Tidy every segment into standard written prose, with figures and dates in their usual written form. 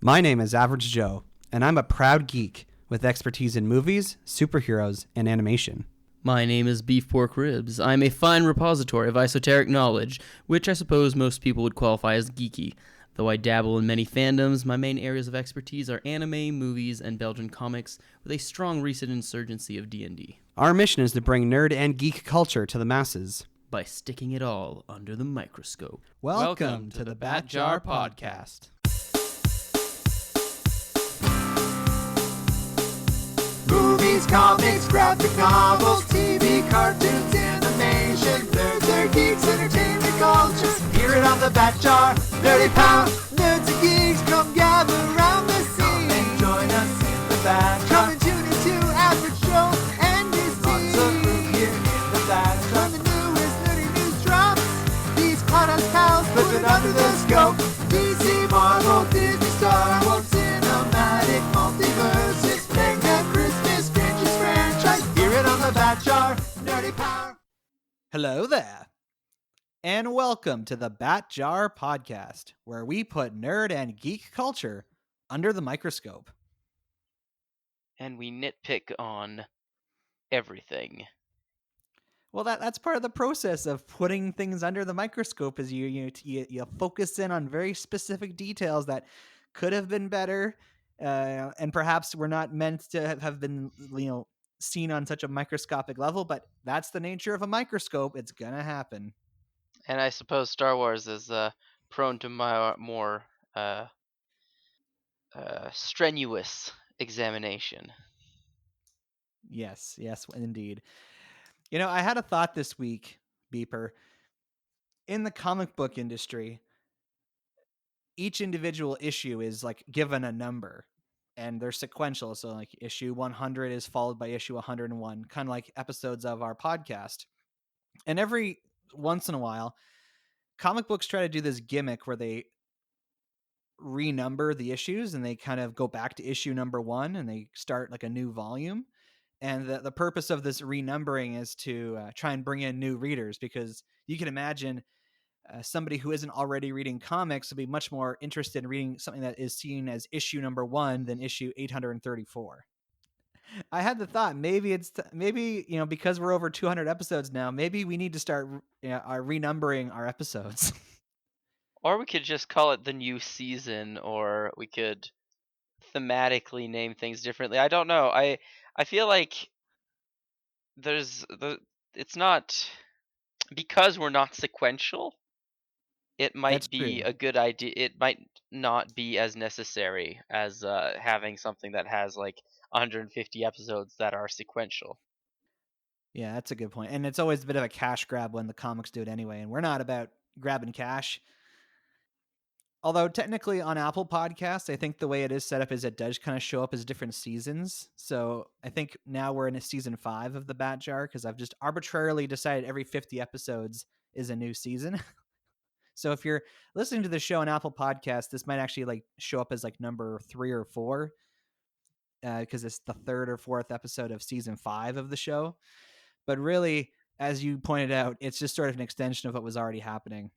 My name is Average Joe, and I'm a proud geek with expertise in movies, superheroes, and animation. My name is Beef Pork Ribs. I'm a fine repository of esoteric knowledge, which I suppose most people would qualify as geeky. Though I dabble in many fandoms, my main areas of expertise are anime, movies, and Belgian comics, with a strong recent insurgency of D&D. Our mission is to bring nerd and geek culture to the masses by sticking it all under the microscope. Welcome to the Bat Jar Podcast. Movies, comics, graphic novels, TV, cartoons, animation, nerds or geeks, entertainment culture. Hear it on the Bat Jar, Nerdy Power. Nerds and geeks, come gather around the scene. Come and join us in the Bat Jar. Come and tune into Average Joe and his team. Lots of room here in the Bat Jar. When the newest nerdy news drops, these podcast pals put it under the scope. DC, Marvel, Disney, Star Wars, cinematic, multiverses. Bat Jar, Nerdy Power. Hello there, and welcome to the Bat Jar Podcast, where we put nerd and geek culture under the microscope. And we nitpick on everything. Well, that's part of the process of putting things under the microscope. Is you focus in on very specific details that could have been better, and perhaps were not meant to have been, seen on such a microscopic level, but that's the nature of a microscope. It's gonna happen. And I suppose Star Wars is prone to more strenuous examination. Yes, indeed. I had a thought this week, Beeper. In the comic book industry, each individual issue is given a number. And they're sequential, so issue 100 is followed by issue 101, kind of like episodes of our podcast. And every once in a while, comic books try to do this gimmick where they renumber the issues and they kind of go back to issue number 1 and they start a new volume. And the purpose of this renumbering is to try and bring in new readers, because you can imagine somebody who isn't already reading comics will be much more interested in reading something that is seen as issue number 1 than issue 834. I had the thought, maybe because we're over 200 episodes now, maybe we need to start renumbering our episodes. Or we could just call it the new season, or we could thematically name things differently. I don't know. I feel like it's not, because we're not sequential. It might be a good idea. It might not be as necessary as having something that has 150 episodes that are sequential. Yeah, that's a good point. And it's always a bit of a cash grab when the comics do it anyway. And we're not about grabbing cash. Although technically on Apple Podcasts, I think the way it is set up is it does kind of show up as different seasons. So I think now we're in a season 5 of the Bat Jar, because I've just arbitrarily decided every 50 episodes is a new season. So if you're listening to the show on Apple Podcasts, this might actually show up as number 3 or 4, because it's the 3rd or 4th episode of season 5 of the show. But really, as you pointed out, it's just sort of an extension of what was already happening.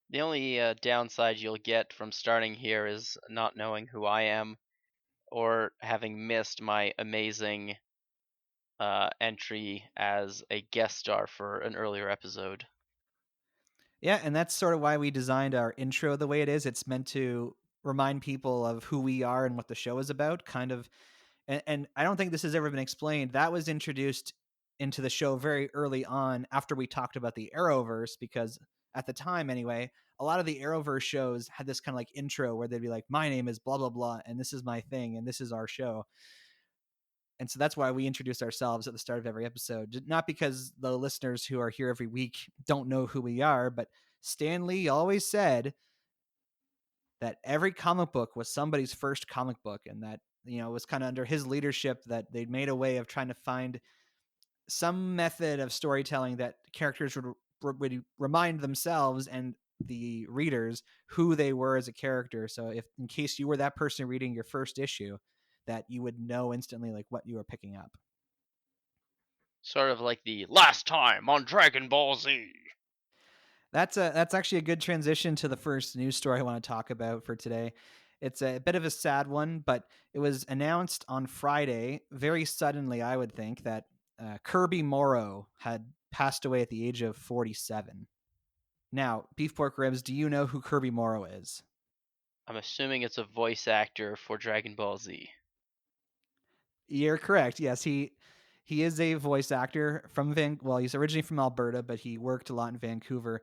The only downside you'll get from starting here is not knowing who I am, or having missed my amazing entry as a guest star for an earlier episode. Yeah, and that's sort of why we designed our intro the way it is. It's meant to remind people of who we are and what the show is about, kind of. And I don't think this has ever been explained. That was introduced into the show very early on after we talked about the Arrowverse, because at the time anyway, a lot of the Arrowverse shows had this kind of intro where they'd be like, my name is blah, blah, blah, and this is my thing, and this is our show. And so that's why we introduce ourselves at the start of every episode. Not because the listeners who are here every week don't know who we are, but Stan Lee always said that every comic book was somebody's first comic book, and that, it was kind of under his leadership that they'd made a way of trying to find some method of storytelling that characters would remind themselves and the readers who they were as a character. So if, in case you were that person reading your first issue, that you would know instantly what you were picking up. Sort of like the last time on Dragon Ball Z. That's actually a good transition to the first news story I want to talk about for today. It's a bit of a sad one, but it was announced on Friday, very suddenly, I would think, that Kirby Morrow had passed away at the age of 47. Now, Beef Pork Ribs, do you know who Kirby Morrow is? I'm assuming it's a voice actor for Dragon Ball Z. You're correct. Yes, he is a voice actor from well, he's originally from Alberta, but he worked a lot in Vancouver.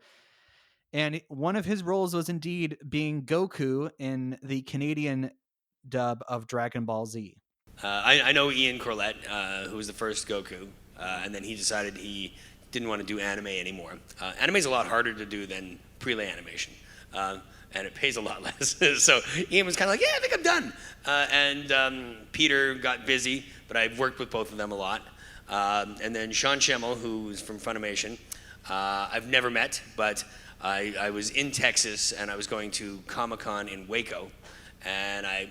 And one of his roles was indeed being Goku in the Canadian dub of Dragon Ball Z. I know Ian Corlett, who was the first Goku, and then he decided he didn't want to do anime anymore. Anime is a lot harder to do than prelay animation, and it pays a lot less. So Ian was kind of like, yeah, I think I'm done. And Peter got busy, but I've worked with both of them a lot. And then Sean Schemmel, who's from Funimation, I've never met, but I was in Texas, and I was going to Comic-Con in Waco, and I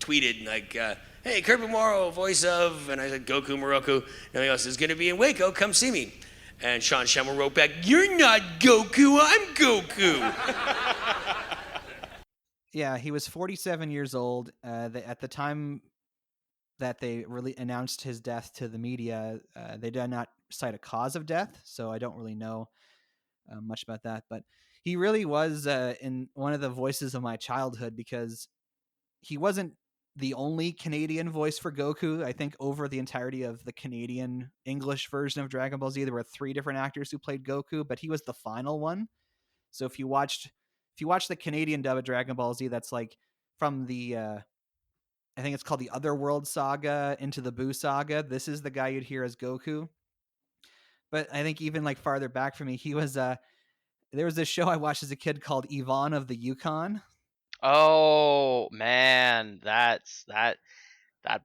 tweeted like, hey, Kirby Morrow, voice of, and I said, Goku Moroku. And he goes, is going to be in Waco, come see me. And Sean Schemmel wrote back, you're not Goku, I'm Goku. Yeah, he was 47 years old. At the time that they really announced his death to the media, they did not cite a cause of death, so I don't really know much about that. But he really was in one of the voices of my childhood, because he wasn't the only Canadian voice for Goku. I think over the entirety of the Canadian English version of Dragon Ball Z, there were 3 different actors who played Goku, but he was the final one. So if you watch the Canadian dub of Dragon Ball Z, that's like from the I think it's called the Otherworld Saga into the Buu Saga, this is the guy you'd hear as Goku. But I think even like farther back from me, he was there was this show I watched as a kid called Yvonne of the Yukon. Oh man, that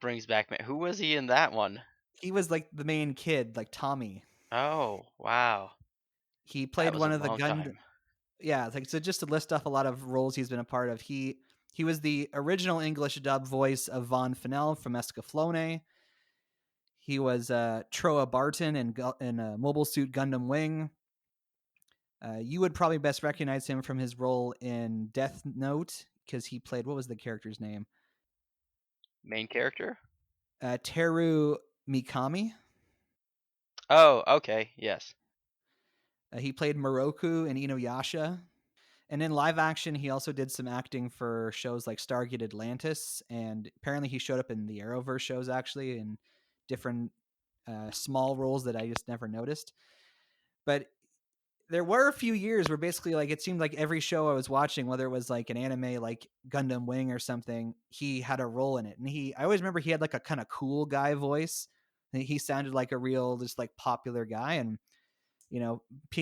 brings back. Who was he in that one? He was like the main kid, like Tommy. Oh wow, He that played was a one of the long time. Yeah, like, so just to list off a lot of roles he's been a part of. He was the original English dub voice of Von Fennell from Escaflowne. He was Troa Barton in Mobile Suit Gundam Wing. You would probably best recognize him from his role in Death Note, because he played, what was the character's name? Main character? Teru Mikami. Oh, okay, yes. He played Moroku in Inuyasha. And in live action, he also did some acting for shows like Stargate Atlantis, and apparently he showed up in the Arrowverse shows, actually, in different small roles that I just never noticed. But there were a few years where basically, like, it seemed like every show I was watching, whether it was like an anime like Gundam Wing or something, he had a role in it. And I always remember he had like a kind of cool guy voice. He sounded like a real, just like popular guy. And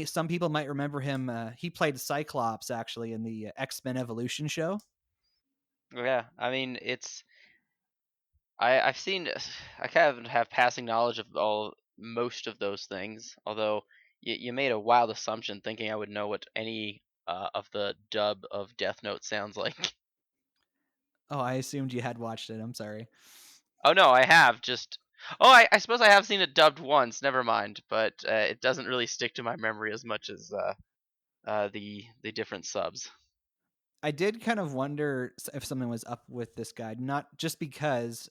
some people might remember him. He played Cyclops, actually, in the X-Men Evolution show. Yeah, I mean, I've seen. I kind of have passing knowledge of most of those things. Although you made a wild assumption thinking I would know what any of the dub of Death Note sounds like. Oh, I assumed you had watched it. I'm sorry. Oh no, I have just. Oh, I suppose I have seen it dubbed once. Never mind, but it doesn't really stick to my memory as much as the different subs. I did kind of wonder if something was up with this guy, not just because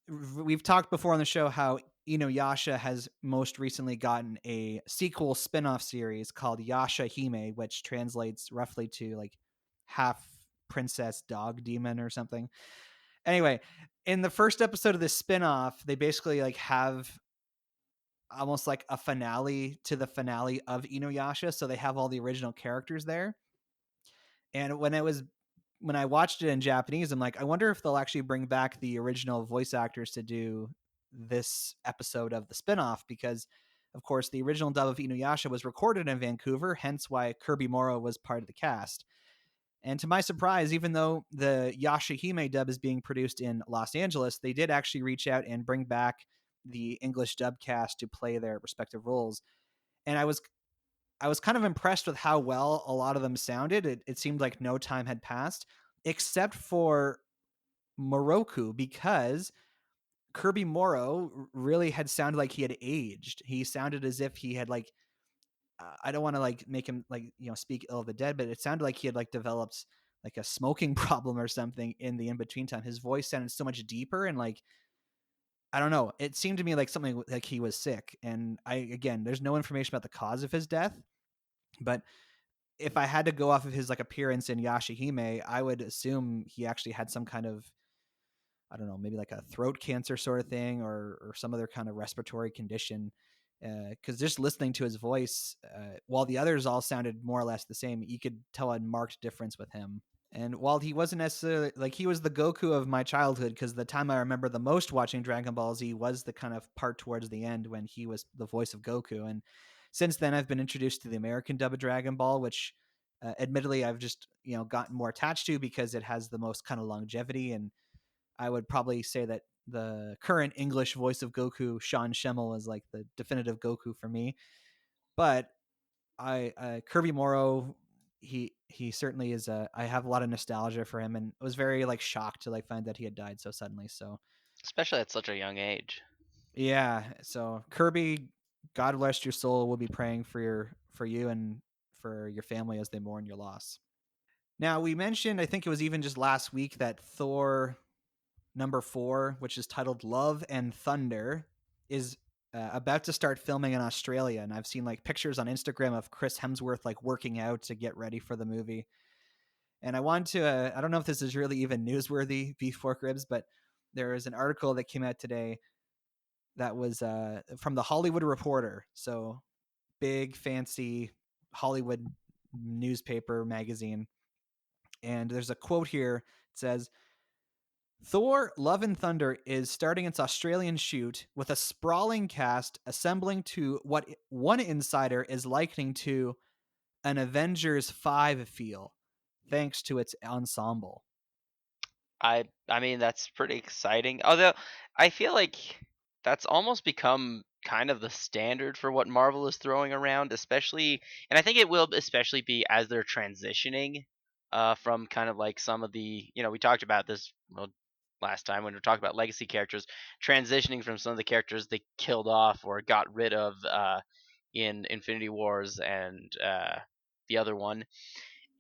we've talked before on the show how Inuyasha has most recently gotten a sequel spin-off series called Yasha Hime, which translates roughly to like half princess dog demon or something. Anyway, in the first episode of this spin-off, they basically like have almost like a finale to the finale of Inuyasha, so they have all the original characters there. And when I watched it in Japanese, I'm like, I wonder if they'll actually bring back the original voice actors to do this episode of the spinoff, because of course the original dub of Inuyasha was recorded in Vancouver, hence why Kirby Morrow was part of the cast. And to my surprise, even though the Yashahime dub is being produced in Los Angeles, they did actually reach out and bring back the English dub cast to play their respective roles. And I was kind of impressed with how well a lot of them sounded. It seemed like no time had passed, except for Moroku, because Kirby Morrow really had sounded like he had aged. He sounded as if he had like, I don't want to like make him like, speak ill of the dead, but it sounded like he had like developed like a smoking problem or something in the in between time. His voice sounded so much deeper, and like, I don't know, it seemed to me like something like he was sick. And again, there's no information about the cause of his death, but if I had to go off of his like appearance in Yashahime, I would assume he actually had some kind of, I don't know, maybe like a throat cancer sort of thing, or some other kind of respiratory condition. Because just listening to his voice, while the others all sounded more or less the same, you could tell a marked difference with him. And while he wasn't necessarily like, he was the Goku of my childhood, because the time I remember the most watching Dragon Ball Z was the kind of part towards the end when he was the voice of Goku. And since then, I've been introduced to the American dub of Dragon Ball, which admittedly I've just gotten more attached to because it has the most kind of longevity. And I would probably say that the current English voice of Goku, Sean Schemmel, is like the definitive Goku for me. But Kirby Morrow, he certainly is. I have a lot of nostalgia for him, and I was very like shocked to like find that he had died so suddenly. So especially at such a young age. yeah, so Kirby, God bless your soul. We'll be praying for you and for your family as they mourn your loss. Now, we mentioned, I think it was even just last week, that Thor #4, which is titled Love and Thunder, is about to start filming in Australia. And I've seen like pictures on Instagram of Chris Hemsworth like working out to get ready for the movie. And I want to, I don't know if this is really even newsworthy, Beef Fork Ribs, but there is an article that came out today that was from the Hollywood Reporter. So big, fancy Hollywood newspaper magazine. And there's a quote here. It says, Thor Love and Thunder is starting its Australian shoot with a sprawling cast assembling to what one insider is likening to an Avengers 5 feel, thanks to its ensemble. I mean, that's pretty exciting. Although I feel like that's almost become kind of the standard for what Marvel is throwing around, especially, and I think it will especially be as they're transitioning from kind of like some of the, we talked about this, well, last time when we were talking about legacy characters, transitioning from some of the characters they killed off or got rid of in Infinity Wars and the other one.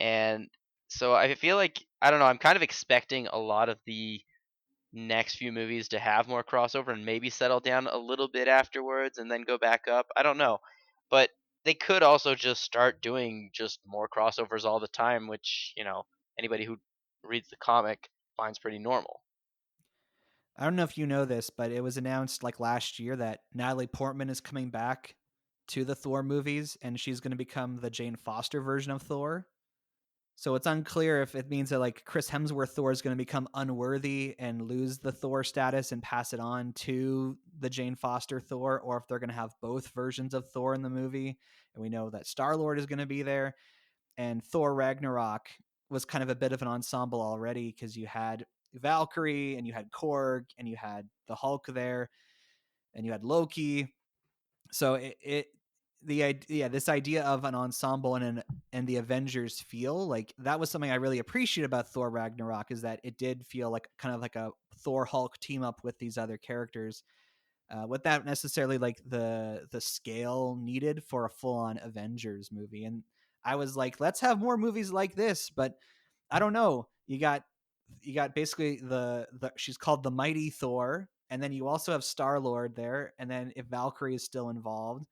And so I feel like, I don't know, I'm kind of expecting a lot of the next few movies to have more crossover and maybe settle down a little bit afterwards and then go back up. I don't know. But they could also just start doing just more crossovers all the time, which, anybody who reads the comic finds pretty normal. I don't know if you know this, but it was announced like last year that Natalie Portman is coming back to the Thor movies, and she's going to become the Jane Foster version of Thor. So it's unclear if it means that like Chris Hemsworth Thor is going to become unworthy and lose the Thor status and pass it on to the Jane Foster Thor, or if they're going to have both versions of Thor in the movie. And we know that Star-Lord is going to be there, and Thor Ragnarok was kind of a bit of an ensemble already, because you had Valkyrie and you had Korg and you had the Hulk there and you had Loki. So this idea of an ensemble and the Avengers feel like that was something I really appreciate about Thor Ragnarok, is that it did feel like kind of like a Thor Hulk team up with these other characters, without necessarily like the scale needed for a full on Avengers movie. And I was like, let's have more movies like this, but I don't know. You got basically the she's called the Mighty Thor, and then you also have Star-Lord there, and then if Valkyrie is still involved,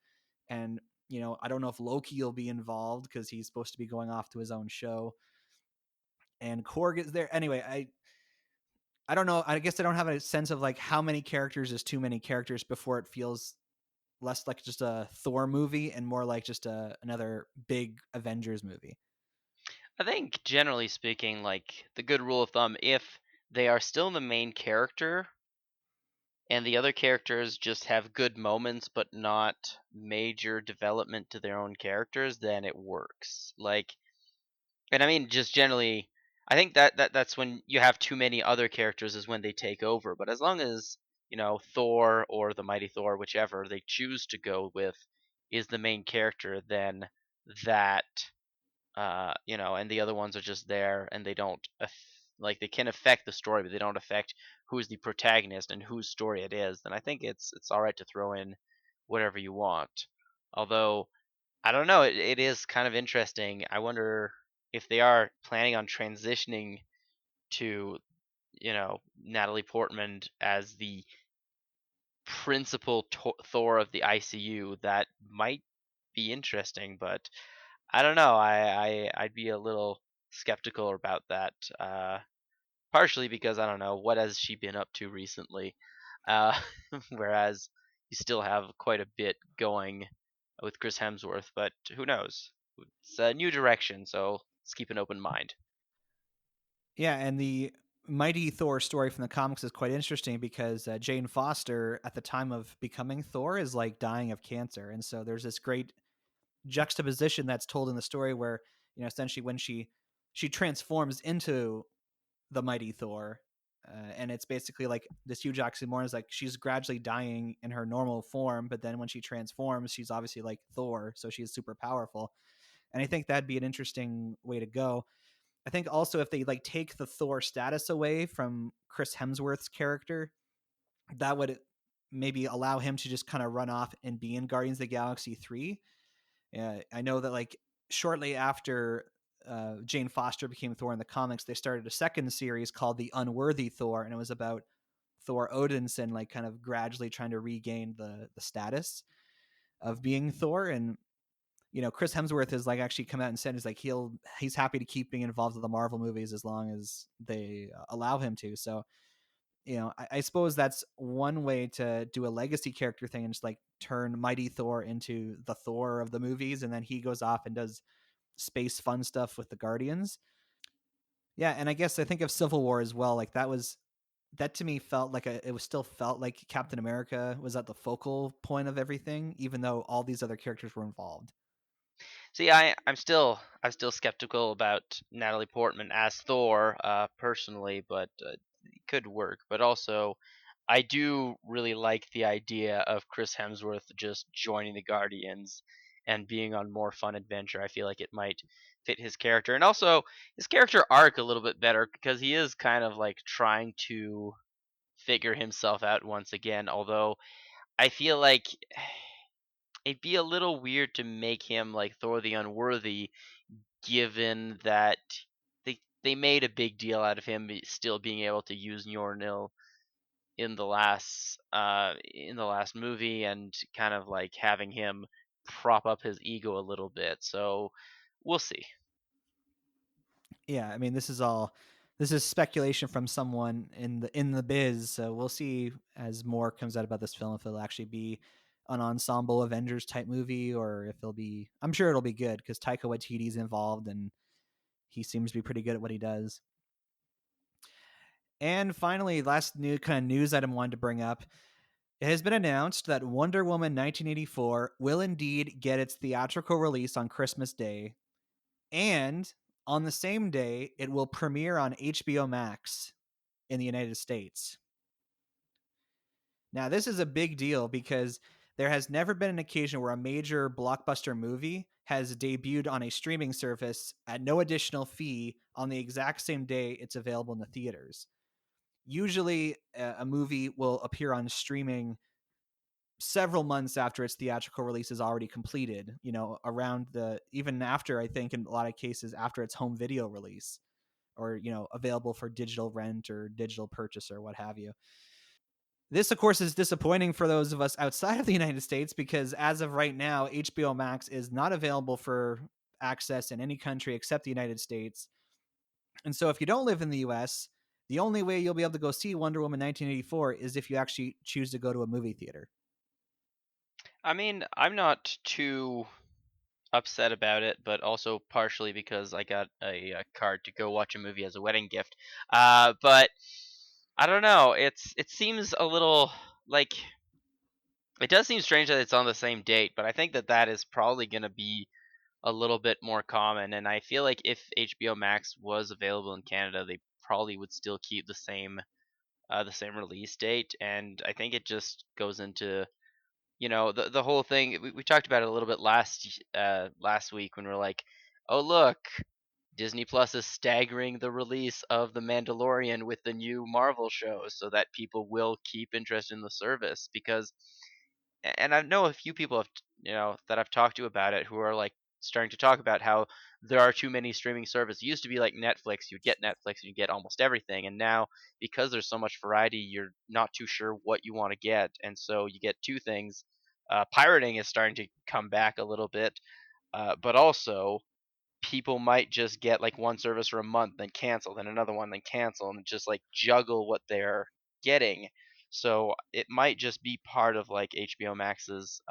and I don't know if Loki will be involved because he's supposed to be going off to his own show, and Korg is there. Anyway, I don't know. I guess I don't have a sense of like how many characters is too many characters before it feels less like just a Thor movie and more like just another big Avengers movie. I think generally speaking, like the good rule of thumb, if they are still the main character and the other characters just have good moments but not major development to their own characters, then it works. Like, and I mean, just generally, I think that's when you have too many other characters is when they take over. But as long as Thor or the Mighty Thor, whichever they choose to go with, is the main character, then that and the other ones are just there and they don't like they can affect the story, but they don't affect who's the protagonist and whose story it is. Then I think it's all right to throw in whatever you want. Although I don't know, it is kind of interesting. I wonder. if they are planning on transitioning to, Natalie Portman as the principal Thor of the ICU, that might be interesting. But I don't know. I'd be a little skeptical about that. Partially because I don't know what has she been up to recently. Uh, whereas you still have quite a bit going with Chris Hemsworth, but who knows? It's a new direction, so let's keep an open mind. Yeah, and the Mighty Thor story from the comics is quite interesting because Jane Foster, at the time of becoming Thor, is like dying of cancer, and so there's this great juxtaposition that's told in the story where essentially when she transforms into the Mighty Thor. And it's basically like this huge oxymoron is like she's gradually dying in her normal form, but then when she transforms, she's obviously like Thor, so she's super powerful. And I think that'd be an interesting way to go. I think also if they like take the Thor status away from Chris Hemsworth's character, that would maybe allow him to just kind of run off and be in Guardians of the Galaxy 3. I know that like shortly after Jane Foster became Thor in the comics, they started a second series called The Unworthy Thor, and it was about Thor Odinson like kind of gradually trying to regain the status of being Thor. And Chris Hemsworth has like actually come out and said he's happy to keep being involved with the Marvel movies as long as they allow him to. So I suppose that's one way to do a legacy character thing and just like turn Mighty Thor into the Thor of the movies, and then he goes off and does space fun stuff with the Guardians. Yeah, and I guess I think of Civil War as well. Like that to me felt like it was still felt like Captain America was at the focal point of everything, even though all these other characters were involved. See, I'm still skeptical about Natalie Portman as Thor, personally, but it could work. But also, I do really like the idea of Chris Hemsworth just joining the Guardians and being on more fun adventure. I feel like it might fit his character, and also his character arc a little bit better because he is kind of like trying to figure himself out once again. Although I feel like it'd be a little weird to make him like Thor the Unworthy, given that they made a big deal out of him still being able to use Mjolnir in the last movie, and kind of like having him prop up his ego a little bit. So we'll see. Yeah, I mean this is speculation from someone in the biz, so we'll see as more comes out about this film if it'll actually be an ensemble Avengers type movie or if it'll be. I'm sure it'll be good because Taika Waititi's involved and he seems to be pretty good at what he does. And finally, last new kind of news item I wanted to bring up. It has been announced that Wonder Woman 1984 will indeed get its theatrical release on Christmas Day, and on the same day, it will premiere on HBO Max in the United States. Now, this is a big deal because there has never been an occasion where a major blockbuster movie has debuted on a streaming service at no additional fee on the exact same day it's available in the theaters. Usually, a movie will appear on streaming several months after its theatrical release is already completed, around even after, I think in a lot of cases, after its home video release or, available for digital rent or digital purchase or what have you. This, of course, is disappointing for those of us outside of the United States because as of right now, HBO Max is not available for access in any country except the United States. And so if you don't live in the US, the only way you'll be able to go see Wonder Woman 1984 is if you actually choose to go to a movie theater. I mean, I'm not too upset about it, but also partially because I got a card to go watch a movie as a wedding gift. But I don't know. It seems a little like it does seem strange that it's on the same date, but I think that is probably going to be a little bit more common. And I feel like if HBO Max was available in Canada, they probably would still keep the same release date. And I think it just goes into the whole thing. We talked about it a little bit last week when we are like, oh look, Disney Plus is staggering the release of The Mandalorian with the new Marvel shows so that people will keep interest in the service. Because and I know a few people that I've talked to about it who are like starting to talk about how there are too many streaming services. It used to be like Netflix, you'd get Netflix and you get almost everything, and now because there's so much variety, you're not too sure what you want to get, and so you get two things. Pirating is starting to come back a little bit, but also people might just get like one service for a month, then cancel, then another one, then cancel, and just like juggle what they're getting. So it might just be part of like HBO Max's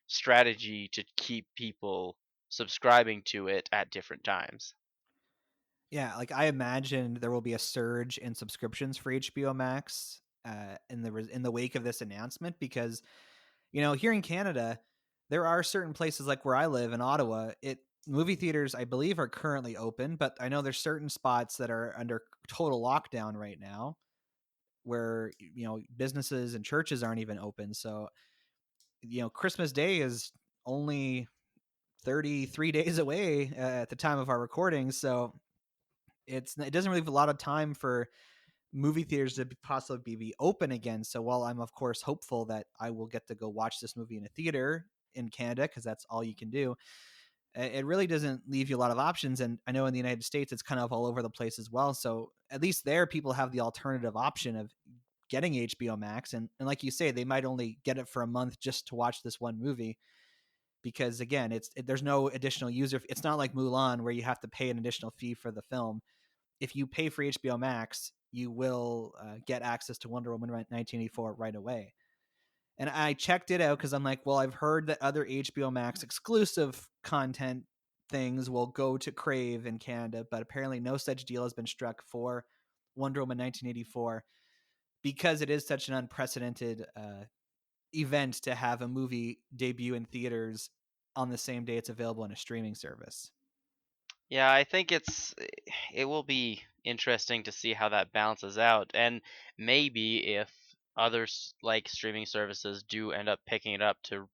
strategy to keep people subscribing to it at different times. Yeah, like I imagine there will be a surge in subscriptions for HBO Max in the wake of this announcement, because here in Canada there are certain places, like where I live in Ottawa, movie theaters I believe are currently open, but I know there's certain spots that are under total lockdown right now, where businesses and churches aren't even open. So Christmas Day is only 33 days away at the time of our recording, so it doesn't really have a lot of time for movie theaters to possibly be open again. So while I'm of course hopeful that I will get to go watch this movie in a theater in Canada, because that's all you can do, it really doesn't leave you a lot of options. And I know in the United States it's kind of all over the place as well. So at least there people have the alternative option of getting HBO Max, and like you say, they might only get it for a month just to watch this one movie, because again, there's no additional user. It's not like Mulan where you have to pay an additional fee for the film. If you pay for HBO Max, you will get access to Wonder Woman 1984 right away. And I checked it out because I'm like, well, I've heard that other HBO Max exclusive content things will go to Crave in Canada, but apparently no such deal has been struck for Wonder Woman 1984, because it is such an unprecedented event to have a movie debut in theaters on the same day it's available in a streaming service. Yeah, I think it will be interesting to see how that balances out, and maybe if other like streaming services do end up picking it up to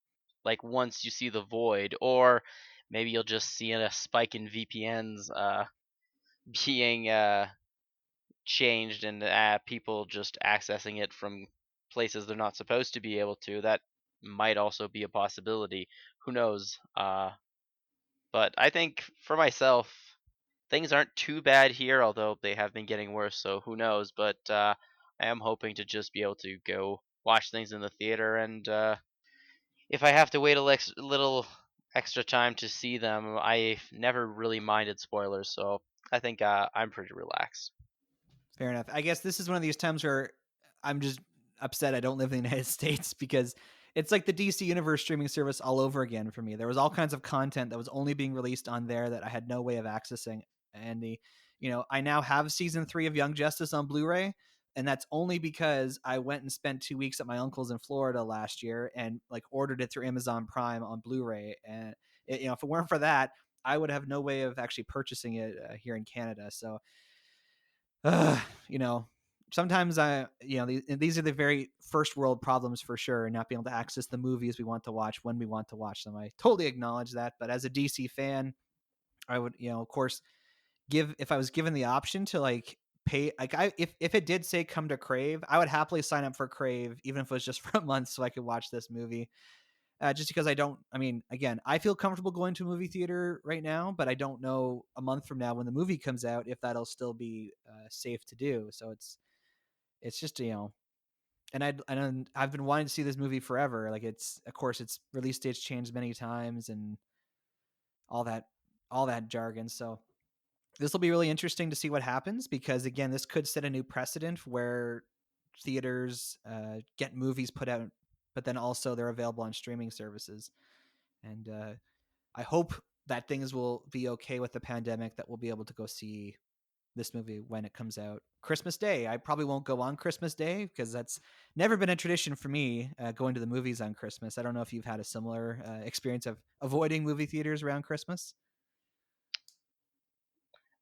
like once you see the void, or maybe you'll just see a spike in VPNs being changed, and people just accessing it from places they're not supposed to be able to. That might also be a possibility. Who knows? But I think for myself, things aren't too bad here, although they have been getting worse. So who knows? But I am hoping to just be able to go watch things in the theater, and if I have to wait a little extra time to see them, I've never really minded spoilers. So I think I'm pretty relaxed. Fair enough. I guess this is one of these times where I'm just upset I don't live in the United States, because it's like the DC Universe streaming service all over again for me. There was all kinds of content that was only being released on there that I had no way of accessing. And I now have season 3 of Young Justice on Blu-ray, and that's only because I went and spent 2 weeks at my uncle's in Florida last year and like ordered it through Amazon Prime on Blu-ray. And if it weren't for that, I would have no way of actually purchasing it here in Canada. So uh, you know, sometimes these are the very first world problems for sure, not being able to access the movies we want to watch when we want to watch them. I totally acknowledge that. But as a DC fan, I would, of course, if I was given the option to like pay, like if it did say come to Crave, I would happily sign up for Crave, even if it was just for a month so I could watch this movie. Just because again, I feel comfortable going to a movie theater right now, but I don't know a month from now when the movie comes out if that'll still be safe to do. So it's just and I've been wanting to see this movie forever. Like of course its release date's changed many times and all that jargon. So this will be really interesting to see what happens, because again, this could set a new precedent where theaters get movies put out, but then also they're available on streaming services. And I hope that things will be okay with the pandemic, that we'll be able to go see this movie when it comes out Christmas Day. I probably won't go on Christmas Day because that's never been a tradition for me, going to the movies on Christmas. I don't know if you've had a similar experience of avoiding movie theaters around Christmas.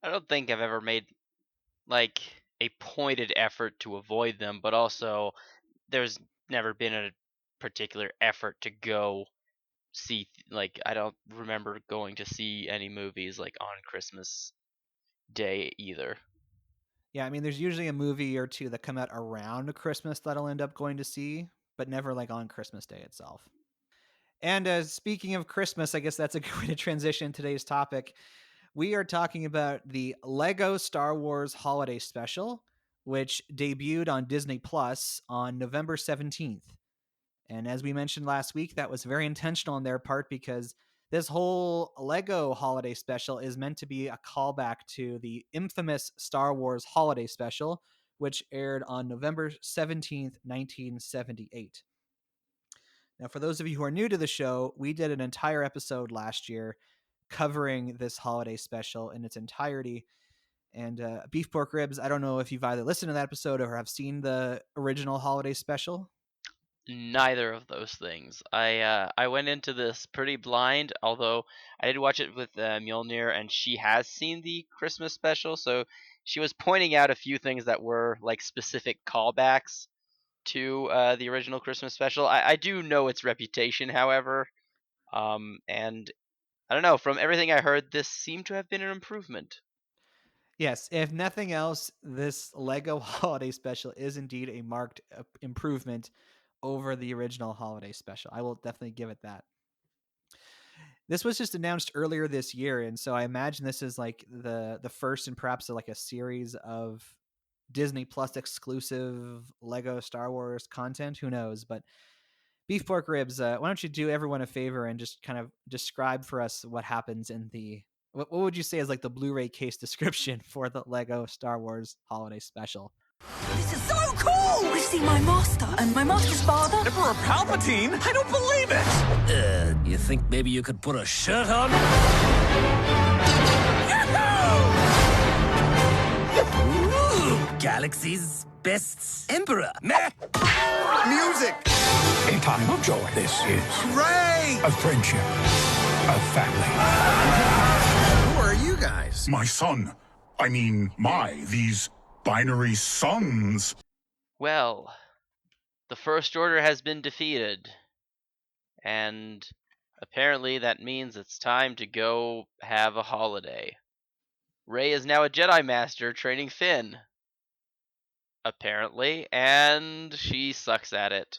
I don't think I've ever made like a pointed effort to avoid them, but also there's never been a particular effort to go see, like I don't remember going to see any movies like on Christmas Day either. Yeah, I mean, there's usually a movie or two that come out around Christmas that I'll end up going to see, but never like on Christmas Day itself. And speaking of Christmas, I guess that's a good way to transition today's topic. We are talking about the Lego Star Wars Holiday Special, which debuted on Disney Plus on November 17th. And as we mentioned last week, that was very intentional on their part because this whole Lego holiday special is meant to be a callback to the infamous Star Wars holiday special, which aired on November 17th, 1978. Now, for those of you who are new to the show, we did an entire episode last year covering this holiday special in its entirety. And Beef Pork Ribs, I don't know if you've either listened to that episode or have seen the original holiday special. Neither of those things. I went into this pretty blind, although I did watch it with Mjolnir, and she has seen the Christmas special, so she was pointing out a few things that were like specific callbacks to the original Christmas special. I do know its reputation, however, and I don't know. From everything I heard, this seemed to have been an improvement. Yes, if nothing else, this Lego holiday special is indeed a marked improvement over the original holiday special. I will definitely give it that. This was just announced earlier this year, and so I imagine this is like the first and perhaps like a series of Disney Plus exclusive Lego Star Wars content. Who knows? But Beef Pork Ribs, why don't you do everyone a favor and just kind of describe for us what happens in the what would you say is like the Blu-ray case description for the Lego Star Wars Holiday Special? This is so cool! We see my master and my master's father. Emperor Palpatine? I don't believe it! You think maybe you could put a shirt on? Ooh, galaxy's best emperor. Meh. Music! A time of joy. This is Ray! a friendship, a family. Who are you guys? My son. These binary sons. Well, the First Order has been defeated, and apparently that means it's time to go have a holiday. Rey is now a Jedi Master training Finn, apparently, and she sucks at it.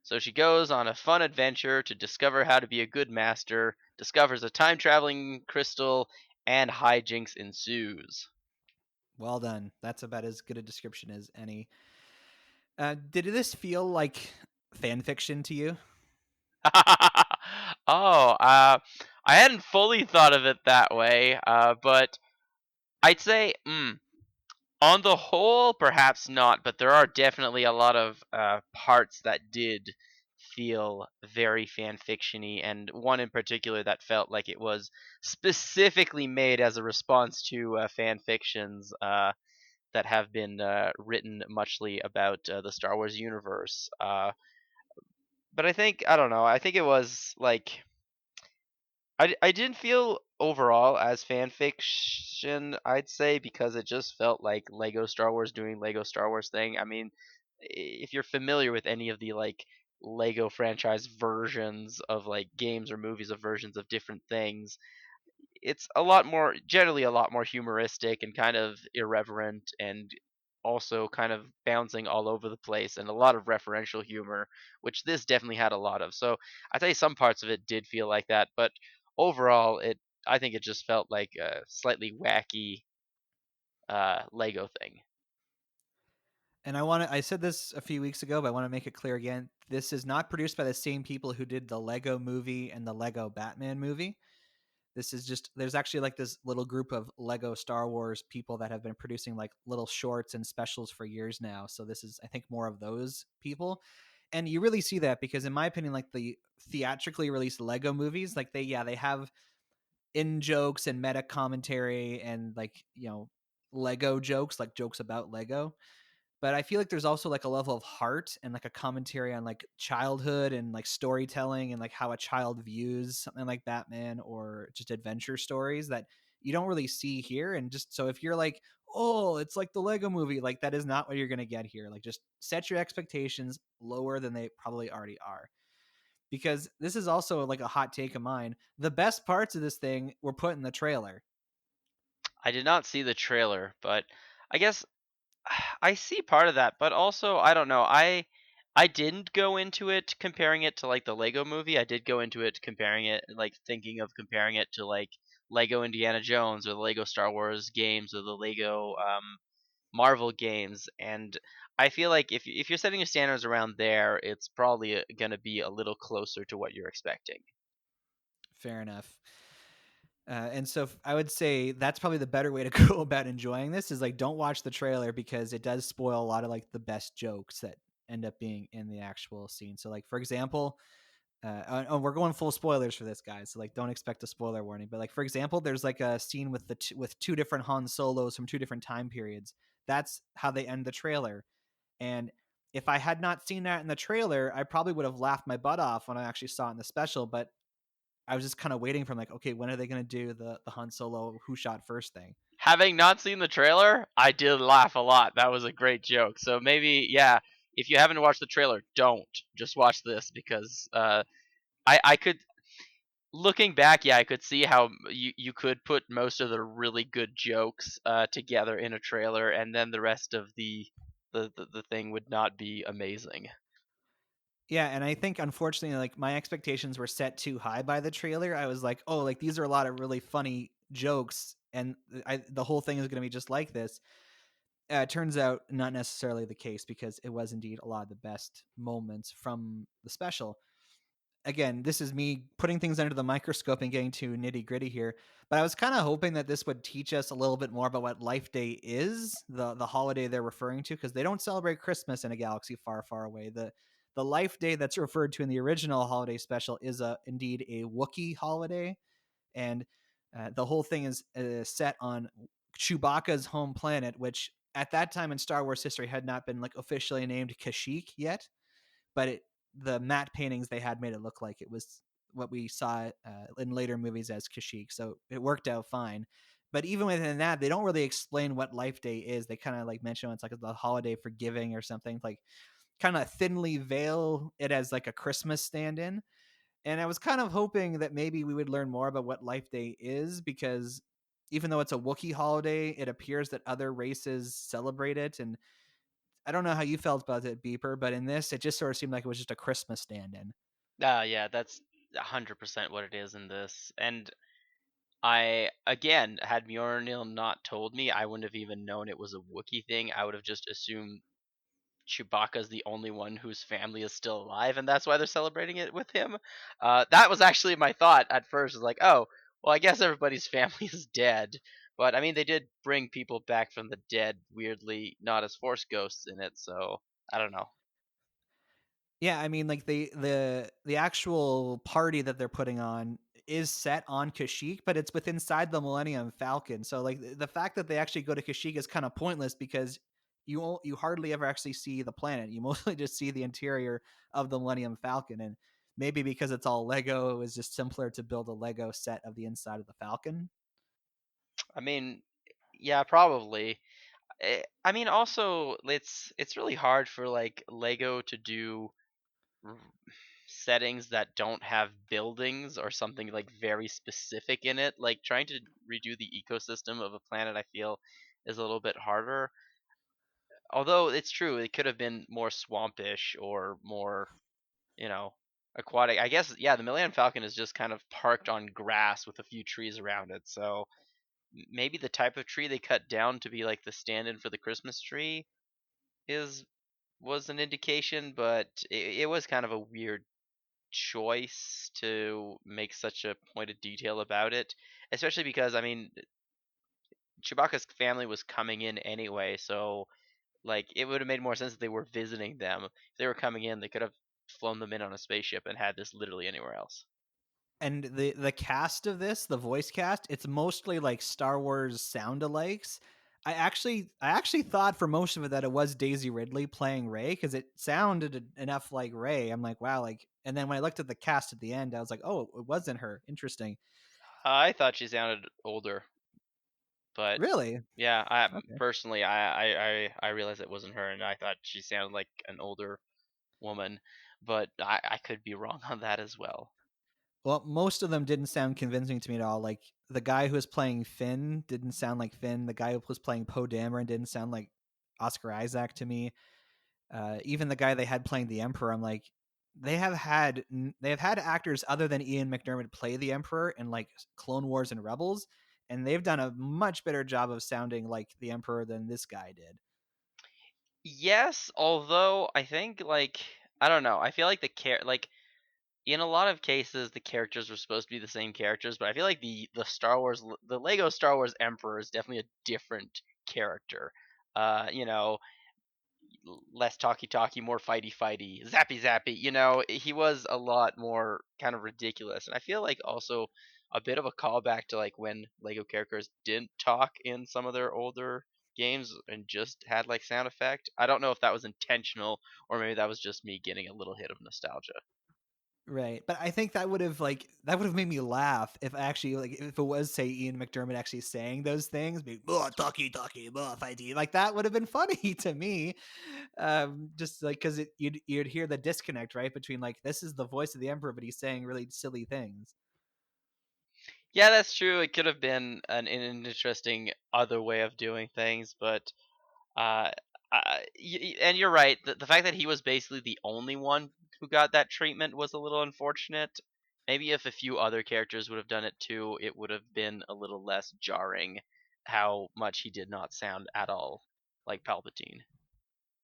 So she goes on a fun adventure to discover how to be a good master, discovers a time-traveling crystal, and hijinks ensues. Well done. That's about as good a description as any. Did this feel like fan fiction to you? I hadn't fully thought of it that way, but I'd say, on the whole, perhaps not, but there are definitely a lot of parts that did feel very fan fiction-y, and one in particular that felt like it was specifically made as a response to fan fictions that have been written muchly about the Star Wars universe. But I don't know. I think it was like I didn't feel overall as fan fiction, I'd say, because it just felt like Lego Star Wars doing Lego Star Wars thing. I mean, if you're familiar with any of the like Lego franchise versions of like games or movies of versions of different things, it's generally a lot more humoristic and kind of irreverent, and also kind of bouncing all over the place, and a lot of referential humor, which this definitely had a lot of. So I'd say some parts of it did feel like that, but overall I think it just felt like a slightly wacky Lego thing. And I said this a few weeks ago, but I want to make it clear again. This is not produced by the same people who did the Lego movie and the Lego Batman movie. This is just, there's actually like this little group of Lego Star Wars people that have been producing like little shorts and specials for years now. So this is, I think, more of those people. And you really see that because in my opinion, like the theatrically released Lego movies, like they have in jokes and meta commentary and like, Lego jokes, like jokes about Lego. But I feel like there's also like a level of heart and like a commentary on like childhood and like storytelling and like how a child views something like Batman or just adventure stories that you don't really see here. And just so if you're like, oh, it's like the Lego movie, like that is not what you're going to get here. Like just set your expectations lower than they probably already are. Because this is also like a hot take of mine. The best parts of this thing were put in the trailer. I did not see the trailer, but I guess I see part of that, but also I don't know. I didn't go into it comparing it to like the Lego movie. I did go into it comparing it, like thinking of comparing it to like Lego Indiana Jones or the Lego Star Wars games or the Lego Marvel games. And I feel like if you're setting your standards around there, it's probably going to be a little closer to what you're expecting. Fair enough. And so I would say that's probably the better way to go about enjoying this is like, don't watch the trailer because it does spoil a lot of like the best jokes that end up being in the actual scene. So like, for example, we're going full spoilers for this, guys. So like, don't expect a spoiler warning. But like, for example, there's like a scene with with two different Han Solos from two different time periods. That's how they end the trailer. And if I had not seen that in the trailer, I probably would have laughed my butt off when I actually saw it in the special. But I was just kind of waiting for like, okay, when are they going to do the Han Solo who shot first thing? Having not seen the trailer, I did laugh a lot. That was a great joke. So maybe, yeah, if you haven't watched the trailer, don't just watch this because I could, looking back, yeah, I could see how you could put most of the really good jokes together in a trailer, and then the rest of the thing would not be amazing. Yeah, and I think unfortunately, like my expectations were set too high by the trailer. I was like, oh, like these are a lot of really funny jokes, and the whole thing is going to be just like this. Turns out not necessarily the case because it was indeed a lot of the best moments from the special. Again, this is me putting things under the microscope and getting too nitty gritty here. But I was kind of hoping that this would teach us a little bit more about what Life Day is, the holiday they're referring to, because they don't celebrate Christmas in a galaxy far, far away. The Life Day that's referred to in the original holiday special is indeed a Wookiee holiday, and the whole thing is set on Chewbacca's home planet, which at that time in Star Wars history had not been like officially named Kashyyyk yet, but the matte paintings they had made it look like it was what we saw in later movies as Kashyyyk, so it worked out fine. But even within that, they don't really explain what Life Day is. They kind of like mention it's like the holiday for giving or something, like kind of thinly veil it as like a Christmas stand-in. And I was kind of hoping that maybe we would learn more about what Life Day is, because even though it's a Wookiee holiday, it appears that other races celebrate it. And I don't know how you felt about it, Beeper, but in this, it just sort of seemed like it was just a Christmas stand-in. Yeah, that's 100% what it is in this. And I, again, had Mjolnir not told me, I wouldn't have even known it was a Wookiee thing. I would have just assumed Chewbacca's the only one whose family is still alive, and that's why they're celebrating it with him. That was actually my thought at first. Was like, oh, well, I guess everybody's family is dead. But I mean, they did bring people back from the dead, weirdly, not as Force ghosts in it. So I don't know. Yeah, I mean, like the actual party that they're putting on is set on Kashyyyk, but it's within inside the Millennium Falcon. So like the fact that they actually go to Kashyyyk is kind of pointless because you hardly ever actually see the planet. You mostly just see the interior of the Millennium Falcon, and maybe because it's all Lego, it was just simpler to build a Lego set of the inside of the Falcon. I mean, yeah, probably. I mean, also, it's really hard for like Lego to do r- settings that don't have buildings or something like very specific in it. Like trying to redo the ecosystem of a planet, I feel, is a little bit harder. Although it's true, it could have been more swampish or more, you know, aquatic. I guess, yeah, the Millennium Falcon is just kind of parked on grass with a few trees around it. So maybe the type of tree they cut down to be like the stand-in for the Christmas tree is was an indication, but it was kind of a weird choice to make such a pointed detail about it, especially because I mean Chewbacca's family was coming in anyway, so like it would have made more sense if they were visiting them. If they were coming in, they could have flown them in on a spaceship and had this literally anywhere else. And the cast of this, the voice cast, it's mostly like Star Wars sound alikes. I actually thought for most of it that it was Daisy Ridley playing Rey because it sounded enough like Rey. I'm like, wow, like. And then when I looked at the cast at the end, I was like, oh, it wasn't her. Interesting. I thought she sounded older, but Really? yeah, I Okay. personally I realized it wasn't her, and I thought she sounded like an older woman, but I could be wrong on that as well. Well, most of them didn't sound convincing to me at all. Like the guy who was playing Finn didn't sound like Finn. The guy who was playing Poe Dameron didn't sound like Oscar Isaac to me. Even the guy they had playing the Emperor, I'm like, they have had actors other than Ian McDermott play the Emperor in like Clone Wars and Rebels, and they've done a much better job of sounding like the Emperor than this guy did. Yes, although I think I don't know. I feel like in a lot of cases the characters were supposed to be the same characters, but I feel like the Lego Star Wars Emperor is definitely a different character. You know, less talky talky, more fighty fighty, zappy zappy. You know, he was a lot more kind of ridiculous, and I feel like also a bit of a callback to like when Lego characters didn't talk in some of their older games and just had like sound effect. I don't know if that was intentional or maybe that was just me getting a little hit of nostalgia. Right. But I think that would have made me laugh if actually like if it was say Ian McDermott actually saying those things, be talky talky, fighty. Like that would have been funny to me. Just like cuz you'd hear the disconnect, right, between like this is the voice of the Emperor but he's saying really silly things. Yeah, that's true. It could have been an interesting other way of doing things, but Uh, and you're right. The fact that he was basically the only one who got that treatment was a little unfortunate. Maybe if a few other characters would have done it too, it would have been a little less jarring how much he did not sound at all like Palpatine.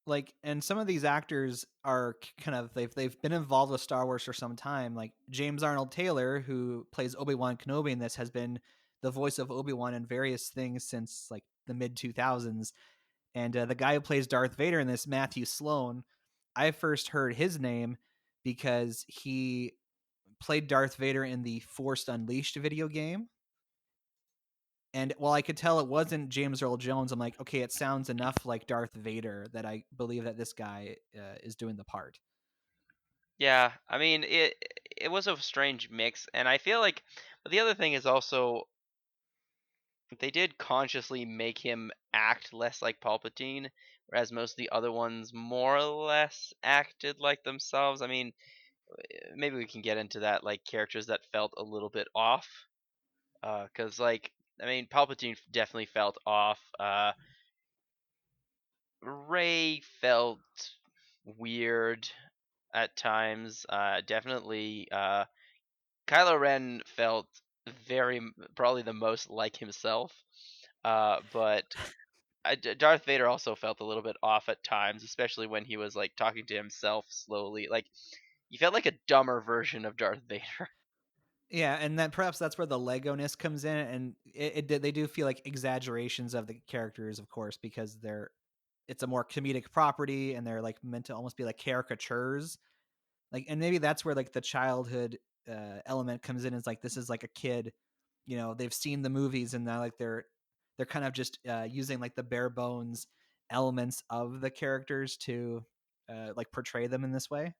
Like and some of these actors are kind of they've been involved with Star Wars for some time. Like James Arnold Taylor, who plays Obi-Wan Kenobi in this, has been the voice of Obi-Wan in various things since like the mid 2000s. And the guy who plays Darth Vader in this, Matthew Sloan, I first heard his name because he played Darth Vader in the Force Unleashed video game. And while I could tell it wasn't James Earl Jones, I'm like, okay, it sounds enough like Darth Vader that I believe that this guy is doing the part. Yeah, I mean it was a strange mix, and I feel like but the other thing is also they did consciously make him act less like Palpatine, whereas most of the other ones more or less acted like themselves. I mean, maybe we can get into that, like characters that felt a little bit off. Because I mean, Palpatine definitely felt off. Ray felt weird at times. Definitely. Kylo Ren felt probably the most like himself. But Darth Vader also felt a little bit off at times, especially when he was like talking to himself slowly. Like he felt like a dumber version of Darth Vader. Yeah, and then perhaps that's where the Lego-ness comes in, and they do feel like exaggerations of the characters, of course, because it's a more comedic property, and they're like meant to almost be like caricatures. Like, and maybe that's where like the childhood element comes in. Is like this is like a kid, they've seen the movies, and now like they're kind of just using like the bare bones elements of the characters to like portray them in this way.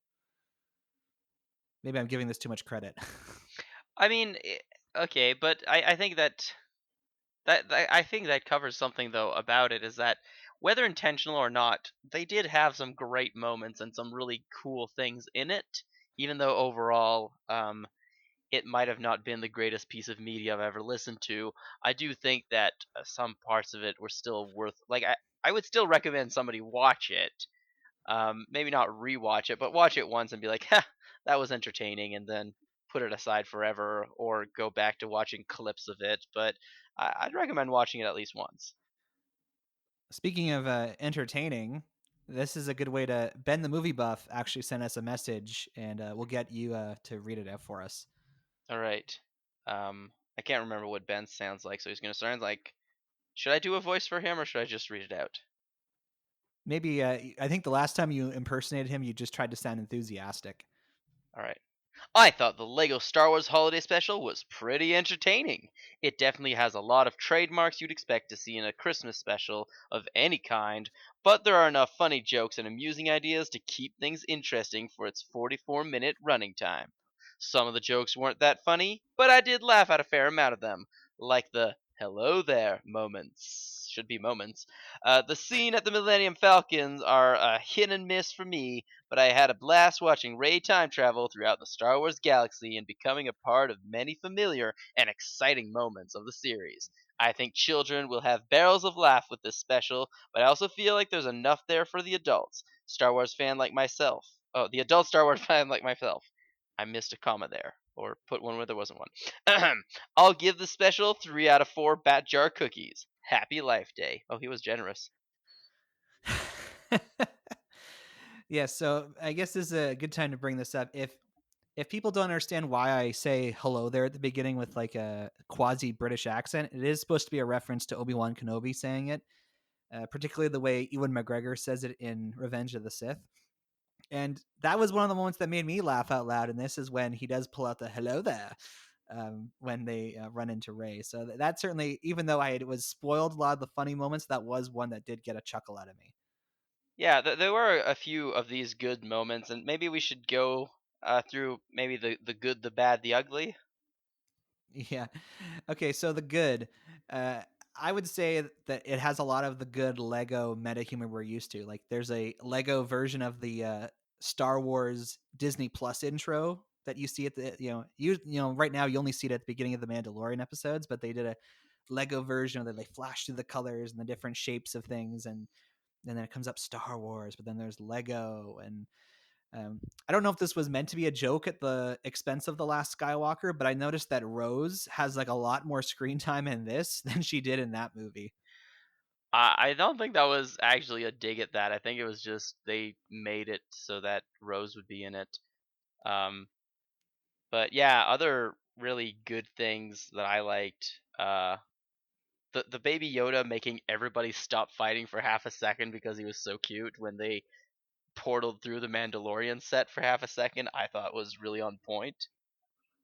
Maybe I'm giving this too much credit. I mean, okay, but I think that I think that covers something though about it is that whether intentional or not, they did have some great moments and some really cool things in it. Even though overall, it might have not been the greatest piece of media I've ever listened to, I do think that some parts of it were still worth. I would still recommend somebody watch it. Maybe not rewatch it, but watch it once and be like, "Ha, that was entertaining," and then put it aside forever, or go back to watching clips of it. But I'd recommend watching it at least once. Speaking of entertaining, this is a good way to Ben the movie buff actually sent us a message, and we'll get you to read it out for us. All right. I can't remember what Ben sounds like, so he's gonna sound like. Should I do a voice for him, or should I just read it out? Maybe I think the last time you impersonated him, you just tried to sound enthusiastic. All right. I thought the LEGO Star Wars Holiday Special was pretty entertaining. It definitely has a lot of trademarks you'd expect to see in a Christmas special of any kind, but there are enough funny jokes and amusing ideas to keep things interesting for its 44-minute running time. Some of the jokes weren't that funny, but I did laugh at a fair amount of them, like the hello there moments. Should be moments. The scene at the Millennium Falcons are a hit and miss for me, but I had a blast watching Ray time travel throughout the Star Wars galaxy and becoming a part of many familiar and exciting moments of the series. I think children will have barrels of laugh with this special, but I also feel like there's enough there for the adults, Star Wars fan like myself. Oh, the adult Star Wars fan like myself. I missed a comma there, or put one where there wasn't one. I'll give the special 3 out of 4 Bat Jar cookies. Happy Life Day. Oh, he was generous. Yeah, so I guess this is a good time to bring this up. If people don't understand why I say hello there at the beginning with like a quasi British accent, it is supposed to be a reference to Obi-Wan Kenobi saying it, particularly the way Ewan McGregor says it in Revenge of the Sith. And that was one of the moments that made me laugh out loud. And this is when he does pull out the hello there when they run into Rey. So that certainly, even though I was spoiled a lot of the funny moments, that was one that did get a chuckle out of me. Yeah, there were a few of these good moments, and maybe we should go through maybe the good, the bad, the ugly. Yeah. Okay, so the good. Uh, I would say that it has a lot of the good Lego meta humor we're used to. Like, there's a Lego version of the Star Wars Disney Plus intro that you see at the right now you only see it at the beginning of the Mandalorian episodes, but they did a Lego version where they flash through the colors and the different shapes of things, and then it comes up Star Wars, but then there's Lego and I don't know if this was meant to be a joke at the expense of The Last Skywalker, but I noticed that Rose has like a lot more screen time in this than she did in that movie. I don't think that was actually a dig at that. I think it was just they made it so that Rose would be in it. Um, but yeah, other really good things that I liked. The Baby Yoda making everybody stop fighting for half a second because he was so cute when they portaled through the Mandalorian set for half a second, I thought was really on point.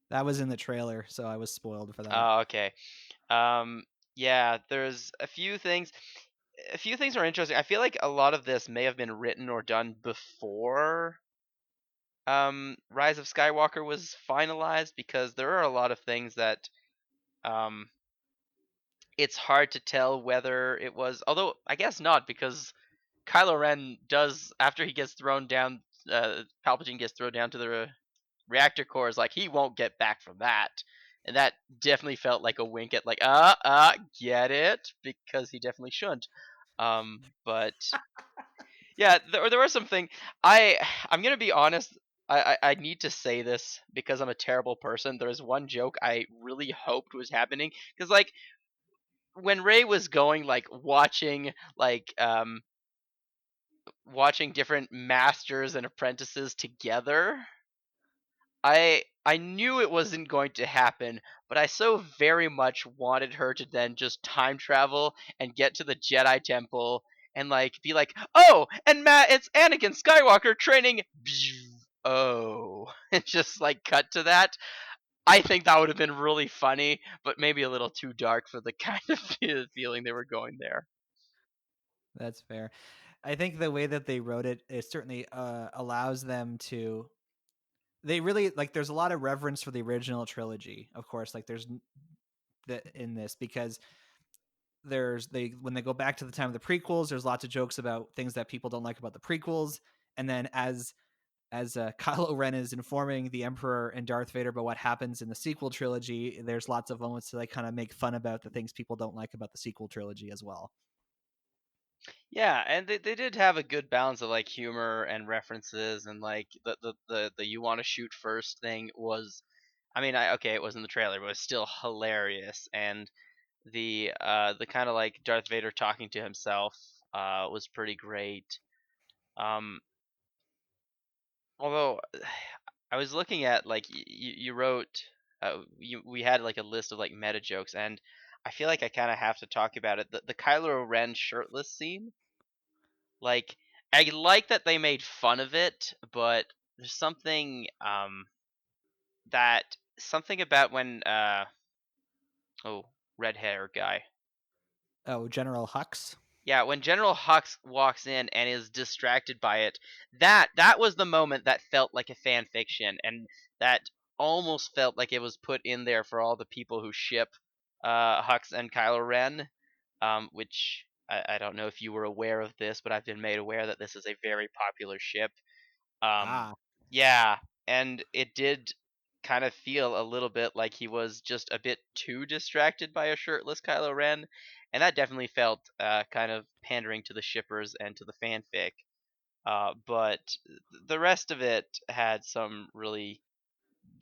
That was in the trailer, so I was spoiled for that. Oh, okay. Um, yeah, there's a few things. A few things are interesting. I feel like a lot of this may have been written or done before Rise of Skywalker was finalized, because there are a lot of things that um it's hard to tell whether it was, although I guess not, because Kylo Ren does, after he gets thrown down, Palpatine gets thrown down to the reactor core, is like he won't get back from that, and that definitely felt like a wink at like get it, because he definitely shouldn't. But yeah, there were some things. I'm gonna be honest. I need to say this because I'm a terrible person. There's one joke I really hoped was happening, because like when Ray was going, like watching different masters and apprentices together, I knew it wasn't going to happen, but I so very much wanted her to then just time travel and get to the Jedi Temple and like be like, "Oh, and Matt, it's Anakin Skywalker training." Oh, and just like cut to that. I think that would have been really funny, but maybe a little too dark for the kind of feeling they were going there. That's fair. I think the way that they wrote it certainly allows them to. They really like. There's a lot of reverence for the original trilogy, of course. Like there's in this because they when they go back to the time of the prequels, there's lots of jokes about things that people don't like about the prequels, and then as Kylo Ren is informing the Emperor and Darth Vader about what happens in the sequel trilogy, there's lots of moments to like kind of make fun about the things people don't like about the sequel trilogy as well. Yeah, and they did have a good balance of like humor and references, and like the you want to shoot first thing was, I mean, okay, it was in the trailer, but it was still hilarious. And the kind of like Darth Vader talking to himself was pretty great. Um, although I was looking at like you wrote, we had like a list of like meta jokes, and I feel like I kind of have to talk about it. The Kylo Ren shirtless scene, like, I like that they made fun of it, but there's something about when oh, red hair guy. Oh, General Hux. Yeah, when General Hux walks in and is distracted by it, that was the moment that felt like a fan fiction, and that almost felt like it was put in there for all the people who ship Hux and Kylo Ren, which I don't know if you were aware of this, but I've been made aware that this is a very popular ship. Ah, Yeah, and it did kind of feel a little bit like he was just a bit too distracted by a shirtless Kylo Ren, and that definitely felt kind of pandering to the shippers and to the fanfic. But the rest of it had some really,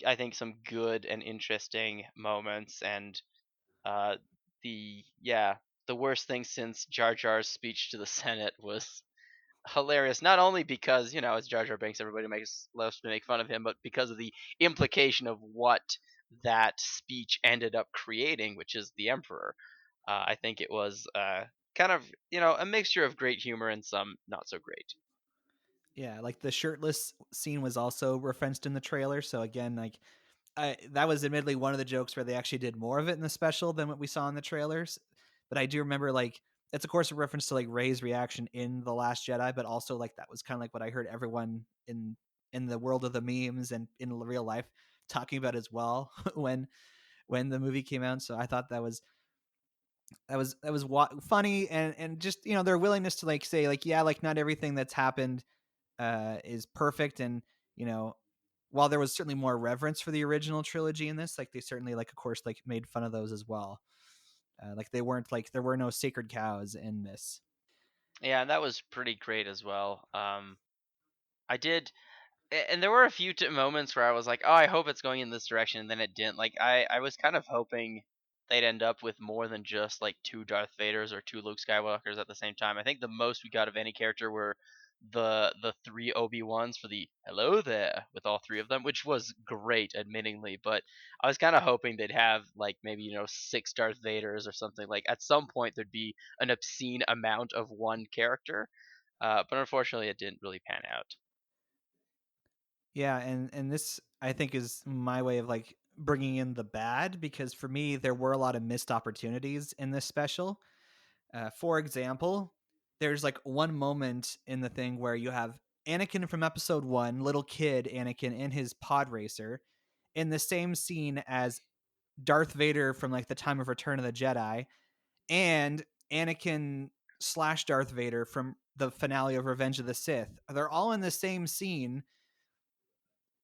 I think, some good and interesting moments. And uh, the worst thing since Jar Jar's speech to the Senate was hilarious. Not only because it's Jar Jar Binks, everybody loves to make fun of him, but because of the implication of what that speech ended up creating, which is the Emperor. I think it was kind of a mixture of great humor and some not so great. Yeah, like the shirtless scene was also referenced in the trailer. So again, like that was admittedly one of the jokes where they actually did more of it in the special than what we saw in the trailers. But I do remember like it's of course a reference to like Rey's reaction in The Last Jedi, but also like that was kind of like what I heard everyone in the world of the memes and in real life talking about as well when the movie came out. So I thought that was funny and just their willingness to like say like yeah like not everything that's happened is perfect and you know while there was certainly more reverence for the original trilogy in this, like they certainly like of course like made fun of those as well. Like they weren't like there were no sacred cows in this. Yeah, and that was pretty great as well. I did and there were a few moments where I was like, "Oh, I hope it's going in this direction," and then it didn't. Like I was kind of hoping they'd end up with more than just like two Darth Vaders or two Luke Skywalkers at the same time. I think the most we got of any character were the three Obi-Wans for the hello there with all three of them, which was great, admittingly. But I was kind of hoping they'd have like maybe six Darth Vaders or something. Like at some point there'd be an obscene amount of one character. But unfortunately, it didn't really pan out. Yeah, and this I think is my way of like bringing in the bad because for me there were a lot of missed opportunities in this special. For example, there's like one moment in the thing where you have Anakin from episode 1, little kid Anakin in his pod racer in the same scene as Darth Vader from like the time of Return of the Jedi and Anakin slash Darth Vader from the finale of Revenge of the Sith. They're all in the same scene.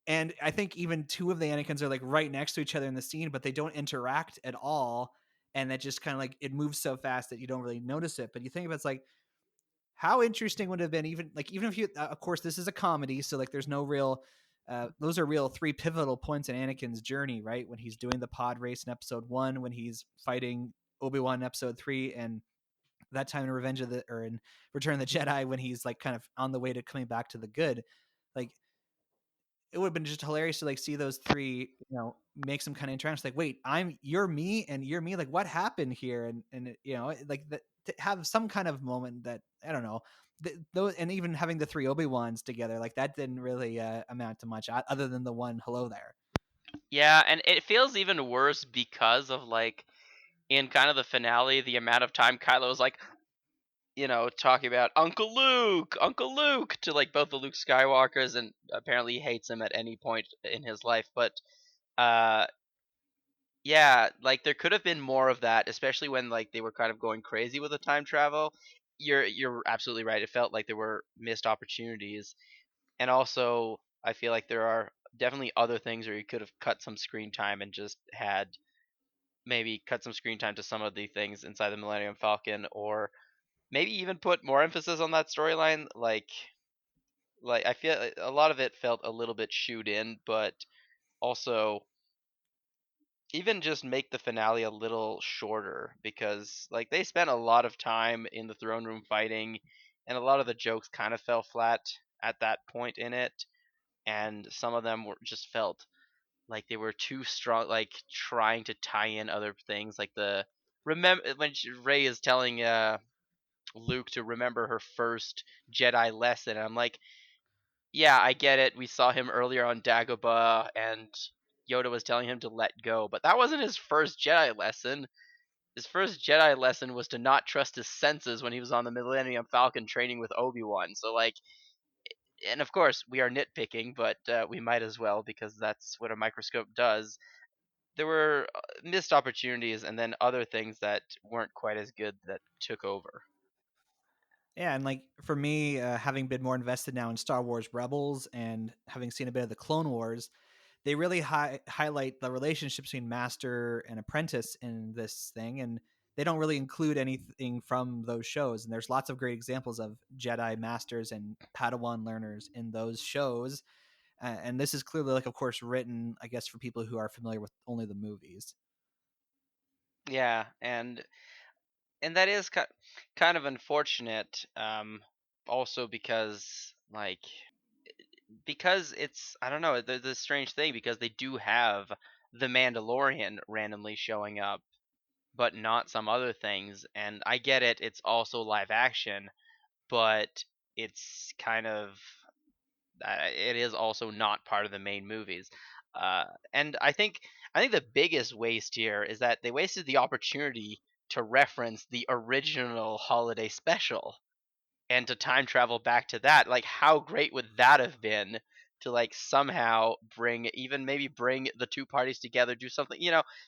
And I think even two of the Anakins are like right next to each other in the scene, but they don't interact at all. And that just kind of like it moves so fast that you don't really notice it. But you think about it's like how interesting would it have been even if you of course this is a comedy, so like there's no real those are real three pivotal points in Anakin's journey, right? When he's doing the pod race in episode 1, when he's fighting Obi-Wan in episode 3, and that time in in Return of the Jedi when he's like kind of on the way to coming back to the good. Like it would have been just hilarious to like see those three, make some kind of interaction. Like, wait, you're me and you're me. Like, what happened here? And like that to have some kind of moment that I don't know. Those and even having the three Obi-Wans together, like that didn't really amount to much other than the one hello there. Yeah, and it feels even worse because of like in kind of the finale, the amount of time Kylo was like, talking about Uncle Luke to like both the Luke Skywalkers, and apparently he hates him at any point in his life. But uh, yeah, like there could have been more of that, especially when like they were kind of going crazy with the time travel. You're absolutely right. It felt like there were missed opportunities, and also I feel like there are definitely other things where you could have cut some screen time and just had maybe cut some screen time to some of the things inside the Millennium Falcon, or maybe even put more emphasis on that storyline. Like I feel like a lot of it felt a little bit shoot in, but also even just make the finale a little shorter because like they spent a lot of time in the throne room fighting, and a lot of the jokes kind of fell flat at that point in it, and some of them were just felt like they were too strong, like trying to tie in other things, like the remember when Rey is telling Luke to remember her first Jedi lesson. And I'm like, yeah, I get it. We saw him earlier on Dagobah, and Yoda was telling him to let go, but that wasn't his first Jedi lesson. His first Jedi lesson was to not trust his senses when he was on the Millennium Falcon training with Obi-Wan. So like, and of course we are nitpicking, but we might as well because that's what a microscope does. There were missed opportunities, and then other things that weren't quite as good that took over. Yeah, and like for me, having been more invested now in Star Wars Rebels and having seen a bit of the Clone Wars, they really highlight the relationship between master and apprentice in this thing, and they don't really include anything from those shows. And there's lots of great examples of Jedi masters and Padawan learners in those shows. And this is clearly, like, of course, written, I guess, for people who are familiar with only the movies. Yeah, and that is kind of unfortunate. Also because it's, I don't know, the strange thing, because they do have the Mandalorian randomly showing up, but not some other things. And I get it, it's also live action, but it's kind of it is also not part of the main movies. Uh, and I think the biggest waste here is that they wasted the opportunity to reference the original holiday special and to time travel back to that. Like, how great would that have been to, like, somehow bring the two parties together, do something,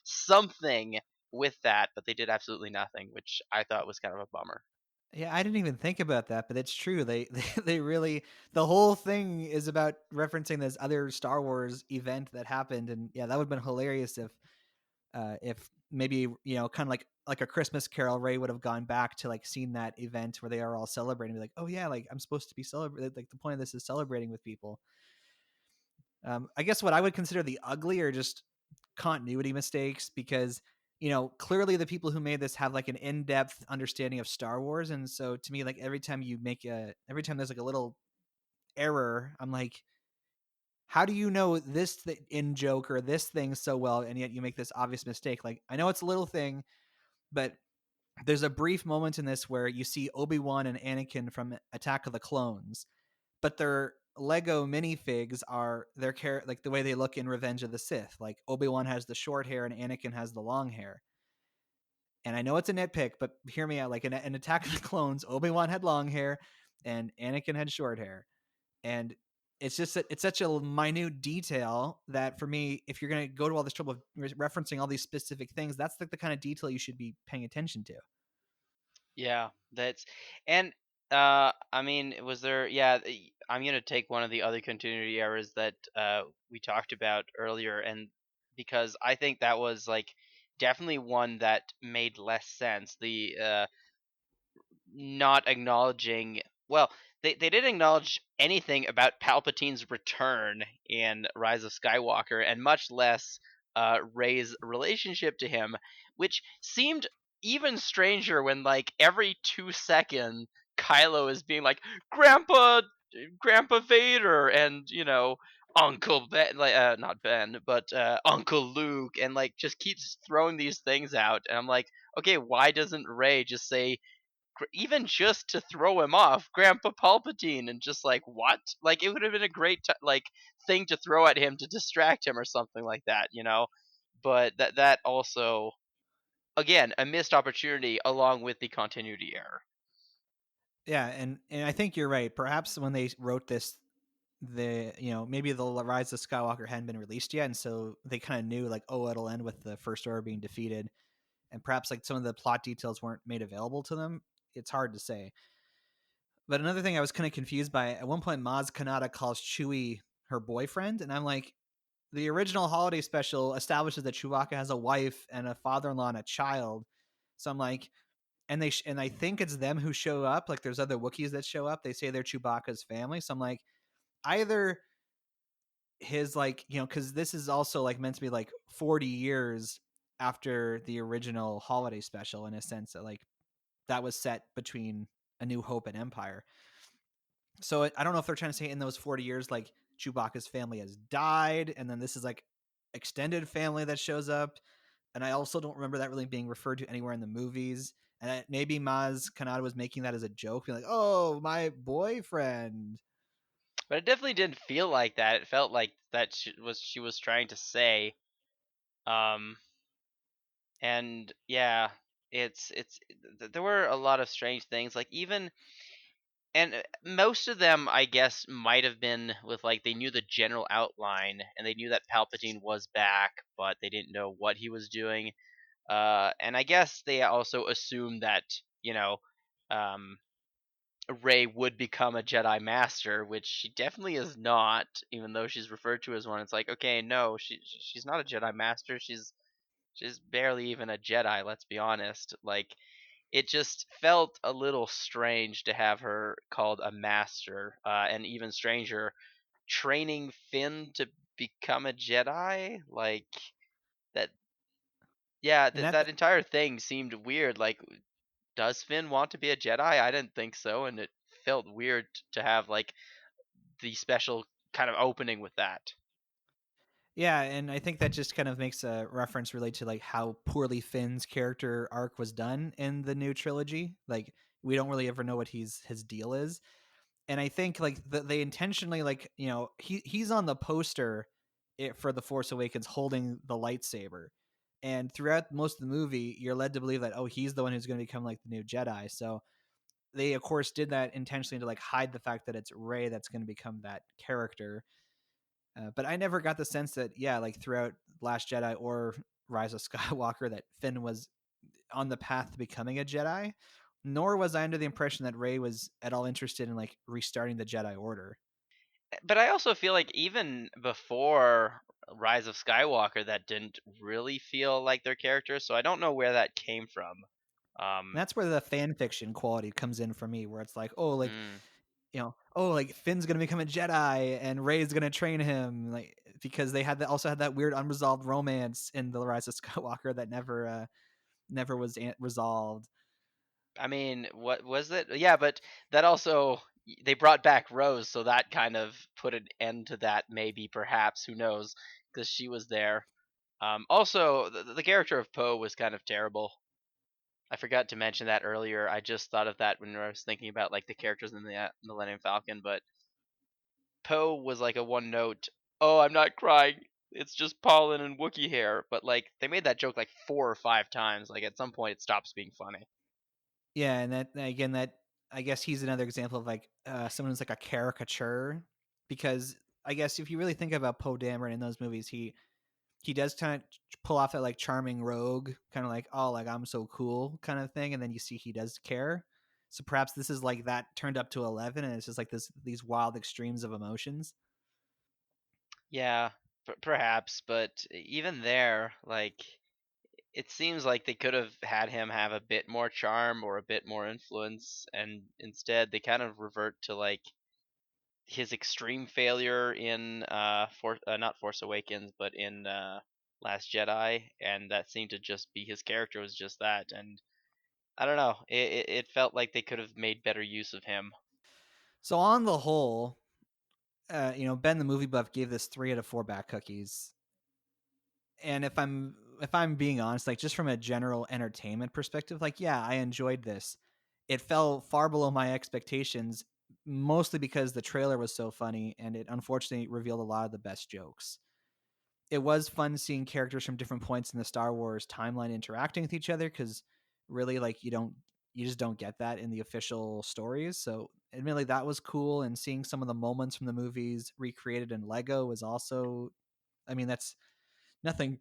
something with that. But they did absolutely nothing, which I thought was kind of a bummer. Yeah, I didn't even think about that, but it's true. They really, the whole thing is about referencing this other Star Wars event that happened, and yeah, that would have been hilarious if maybe, kind of like a Christmas Carol, Ray would have gone back to, like, seen that event where they are all celebrating, be like, oh yeah, like, I'm supposed to be celebrating. Like, the point of this is celebrating with people. I guess what I would consider the ugly are just continuity mistakes, because clearly the people who made this have, like, an in-depth understanding of Star Wars, and so to me, like, every time there's like a little error, I'm like, how do you know this in joke or this thing so well, and yet you make this obvious mistake? Like, I know it's a little thing, but there's a brief moment in this where you see Obi-Wan and Anakin from Attack of the Clones, but their Lego minifigs are like the way they look in Revenge of the Sith. Like, Obi-Wan has the short hair and Anakin has the long hair. And I know it's a nitpick, but hear me out. Like, in Attack of the Clones, Obi-Wan had long hair and Anakin had short hair. And it's just that it's such a minute detail that, for me, if you're going to go to all this trouble of referencing all these specific things, that's like the kind of detail you should be paying attention to. Yeah, that's and I mean, was there? Yeah, I'm gonna take one of the other continuity errors that we talked about earlier, and because I think that was, like, definitely one that made less sense. The not acknowledging, well, they didn't acknowledge anything about Palpatine's return in Rise of Skywalker, and much less Rey's relationship to him, which seemed even stranger when, like, every 2 seconds Kylo is being like, Grandpa Vader, and Uncle Ben, like, not Ben, but Uncle Luke, and, like, just keeps throwing these things out. And I'm like, okay, why doesn't Rey just say, even just to throw him off, Grandpa Palpatine, and just, like, what? Like, it would have been a great like thing to throw at him to distract him or something like that. But that also, again, a missed opportunity along with the continuity error. Yeah, and I think you're right. Perhaps when they wrote this, maybe the Rise of Skywalker hadn't been released yet, and so they kind of knew, like, oh, it'll end with the First Order being defeated, and perhaps, like, some of the plot details weren't made available to them. It's hard to say. But another thing I was kind of confused by, at one point, Maz Kanata calls Chewie her boyfriend, and I'm like, the original holiday special establishes that Chewbacca has a wife and a father-in-law and a child. So I'm like, and I think it's them who show up. Like, there's other Wookiees that show up. They say they're Chewbacca's family. So I'm like, either his, like, because this is also, like, meant to be like 40 years after the original holiday special, in a sense that, like, that was set between A New Hope and Empire. So I don't know if they're trying to say in those 40 years, like, Chewbacca's family has died, and then this is, like, extended family that shows up. And I also don't remember that really being referred to anywhere in the movies. And maybe Maz Kanata was making that as a joke, being like, "Oh, my boyfriend." But it definitely didn't feel like that. It felt like that she was trying to say. um and yeah, there were a lot of strange things, like, even, and most of them, I guess, might have been with, like, they knew the general outline and they knew that Palpatine was back, but they didn't know what he was doing. And I guess they also assumed that, you know um Rey would become a Jedi Master, which she definitely is not, even though she's referred to as one. It's like, okay, no, she's not a Jedi Master. She's barely even a Jedi, let's be honest. Like, it just felt a little strange to have her called a master, and even stranger, training Finn to become a Jedi. Like that, yeah, And that entire thing seemed weird. Like, does Finn want to be a Jedi? I didn't think so, and it felt weird to have like the special kind of opening with that. Yeah, and I think that just kind of makes a reference relate to like how poorly Finn's character arc was done in the new trilogy. Like we don't really ever know what his deal is. And I think like they intentionally like, he's on the poster for The Force Awakens holding the lightsaber. And throughout most of the movie, you're led to believe that he's the one who's going to become like the new Jedi. So they of course did that intentionally to like hide the fact that it's Rey that's going to become that character. But I never got the sense that, like throughout Last Jedi or Rise of Skywalker, that Finn was on the path to becoming a Jedi. Nor was I under the impression that Rey was at all interested in like restarting the Jedi Order. But I also feel like even before Rise of Skywalker, that didn't really feel like their characters. So I don't know where that came from. And that's where the fan fiction quality comes in for me, where it's like, Mm, like Finn's gonna become a Jedi and Rey's gonna train him, like because they also had that weird unresolved romance in the Rise of Skywalker that never was resolved. I mean, what was it? Yeah, but that also they brought back Rose, so that kind of put an end to that. Maybe, perhaps, who knows? Because she was there. Also, the character of Poe was kind of terrible. I forgot to mention that earlier. I just thought of that when I was thinking about like the characters in the Millennium Falcon. But Poe was like a one note. Oh, I'm not crying. It's just pollen and Wookiee hair. But like they made that joke like 4 or 5 times. Like at some point it stops being funny. Yeah, and that again, that I guess he's another example of like someone who's like a caricature, because I guess if you really think about Poe Dameron in those movies, he does kind of pull off that like charming rogue, kind of like, oh, like I'm so cool kind of thing, and then you see he does care. So perhaps this is like that turned up to 11, and it's just like these wild extremes of emotions. Yeah, perhaps, but even there, like it seems like they could have had him have a bit more charm or a bit more influence, and instead they kind of revert to like his extreme failure in not Force Awakens, but in Last Jedi, and that seemed to just be his character was just that, and I don't know, it felt like they could have made better use of him. So on the whole, Ben the movie buff gave this 3 out of 4 back cookies. And if I'm being honest, like just from a general entertainment perspective, like yeah, I enjoyed this. It fell far below my expectations, mostly because the trailer was so funny and it unfortunately revealed a lot of the best jokes. It was fun seeing characters from different points in the Star Wars timeline interacting with each other, because really like you just don't get that in the official stories. So admittedly that was cool, and seeing some of the moments from the movies recreated in Lego was also, I mean, that's nothing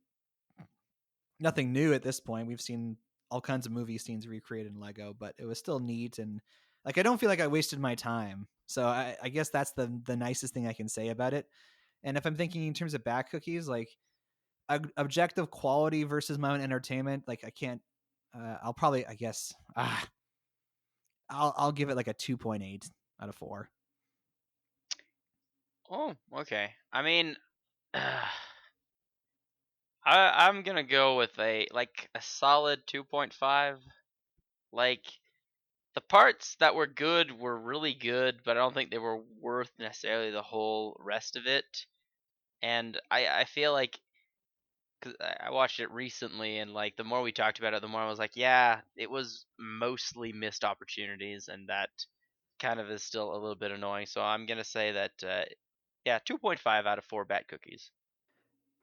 nothing new at this point. We've seen all kinds of movie scenes recreated in Lego, but it was still neat, and like I don't feel like I wasted my time. So I guess that's the nicest thing I can say about it. And if I'm thinking in terms of back cookies, like objective quality versus my own entertainment, like I can't. I'll probably, I guess, I'll give it like a 2.8 out of 4. Oh, okay. I mean, I'm gonna go with a solid 2.5. Like the parts that were good were really good, but I don't think they were worth necessarily the whole rest of it. And I feel like, 'cause I watched it recently, and like the more we talked about it, the more I was like, yeah, it was mostly missed opportunities, and that kind of is still a little bit annoying. So I'm gonna say that yeah, 2.5 out of 4 bat cookies.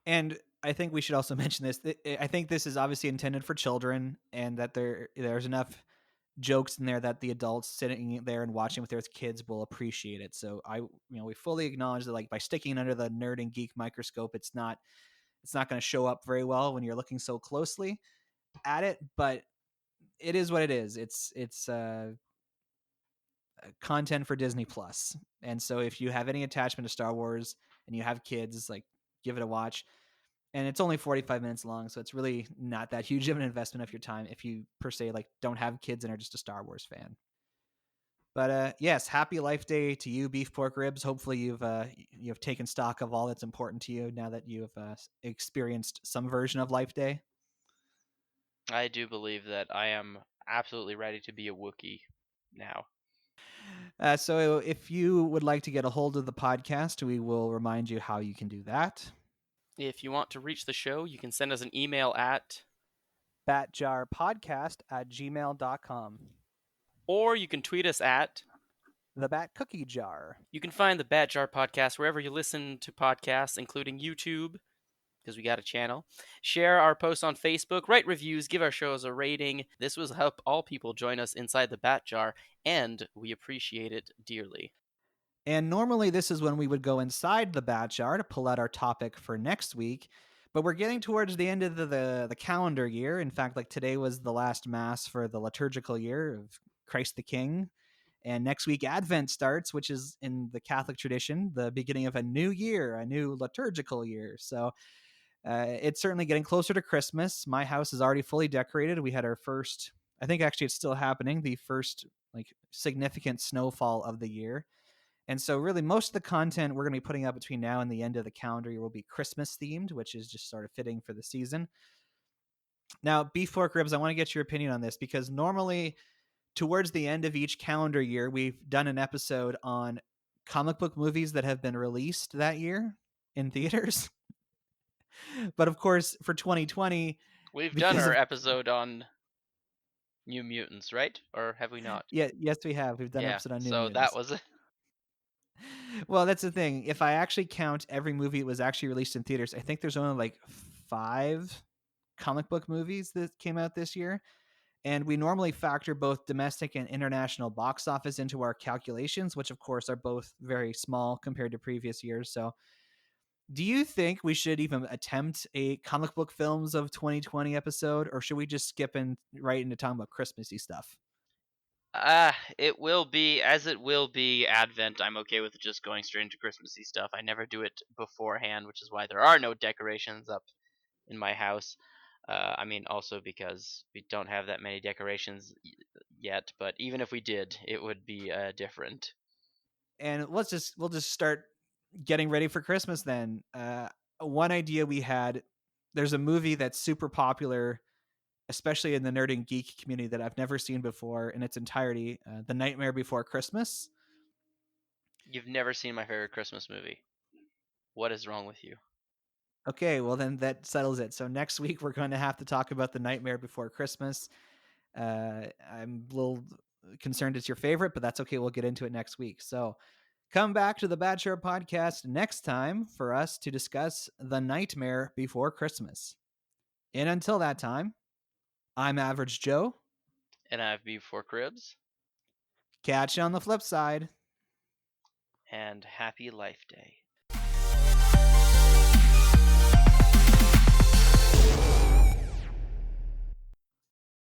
And I think we should also mention this. I think this is obviously intended for children, and that there's enough jokes in there that the adults sitting there and watching with their kids will appreciate it. So we fully acknowledge that like by sticking under the nerd and geek microscope, it's not going to show up very well when you're looking so closely at it. But it is what it is. It's content for Disney Plus, and so if you have any attachment to Star Wars and you have kids, like give it a watch. and it's only 45 minutes long, so it's really not that huge of an investment of your time if you per se like don't have kids and are just a Star Wars fan. But yes, happy Life Day to you, beef pork ribs. Hopefully you've taken stock of all that's important to you now that you've experienced some version of Life Day. I do believe that I am absolutely ready to be a Wookiee now. So if you would like to get a hold of the podcast, we will remind you how you can do that. If you want to reach the show, you can send us an email at batjarpodcast@gmail.com. Or you can tweet us at The Bat Cookie Jar. You can find the Bat Jar Podcast wherever you listen to podcasts, including YouTube, because we got a channel. Share our posts on Facebook, write reviews, give our shows a rating. This will help all people join us inside the Bat Jar, and we appreciate it dearly. And normally this is when we would go inside the Bat Jar to pull out our topic for next week. But we're getting towards the end of the calendar year. In fact, like today was the last Mass for the liturgical year of Christ the King. And next week, Advent starts, which is in the Catholic tradition, the beginning of a new year, a new liturgical year. So it's certainly getting closer to Christmas. My house is already fully decorated. We had our first, I think actually it's still happening, the first like significant snowfall of the year. And so really most of the content we're going to be putting out between now and the end of the calendar year will be Christmas themed, which is just sort of fitting for the season. Now, beef pork ribs, I want to get your opinion on this because normally towards the end of each calendar year, we've done an episode on comic book movies that have been released that year in theaters. But of course, for 2020, we've done our episode on New Mutants, right? Or have we not? Yeah, yes, we have. We've done an episode on New Mutants. So that was it. Well, that's the thing. If I actually count every movie that was actually released in theaters, I think there's only like 5 comic book movies that came out this year. And we normally factor both domestic and international box office into our calculations, which of course are both very small compared to previous years. So do you think we should even attempt a comic book films of 2020 episode, or should we just skip in right into talking about Christmassy stuff? It will be Advent. I'm okay with just going straight into Christmassy stuff. I never do it beforehand, which is why there are no decorations up in my house. I mean, also because we don't have that many decorations yet. But even if we did, it would be different. And we'll just start getting ready for Christmas then. One idea we had, there's a movie that's super popular, especially in the nerd and geek community, that I've never seen before in its entirety, The Nightmare Before Christmas. You've never seen my favorite Christmas movie. What is wrong with you? Okay, well then that settles it. So next week we're going to have to talk about The Nightmare Before Christmas. I'm a little concerned it's your favorite, but that's okay. We'll get into it next week. So come back to the Bad Share podcast next time for us to discuss The Nightmare Before Christmas. And until that time, I'm Average Joe. And I have Beef Pork Ribs. Catch you on the flip side. And happy Life Day.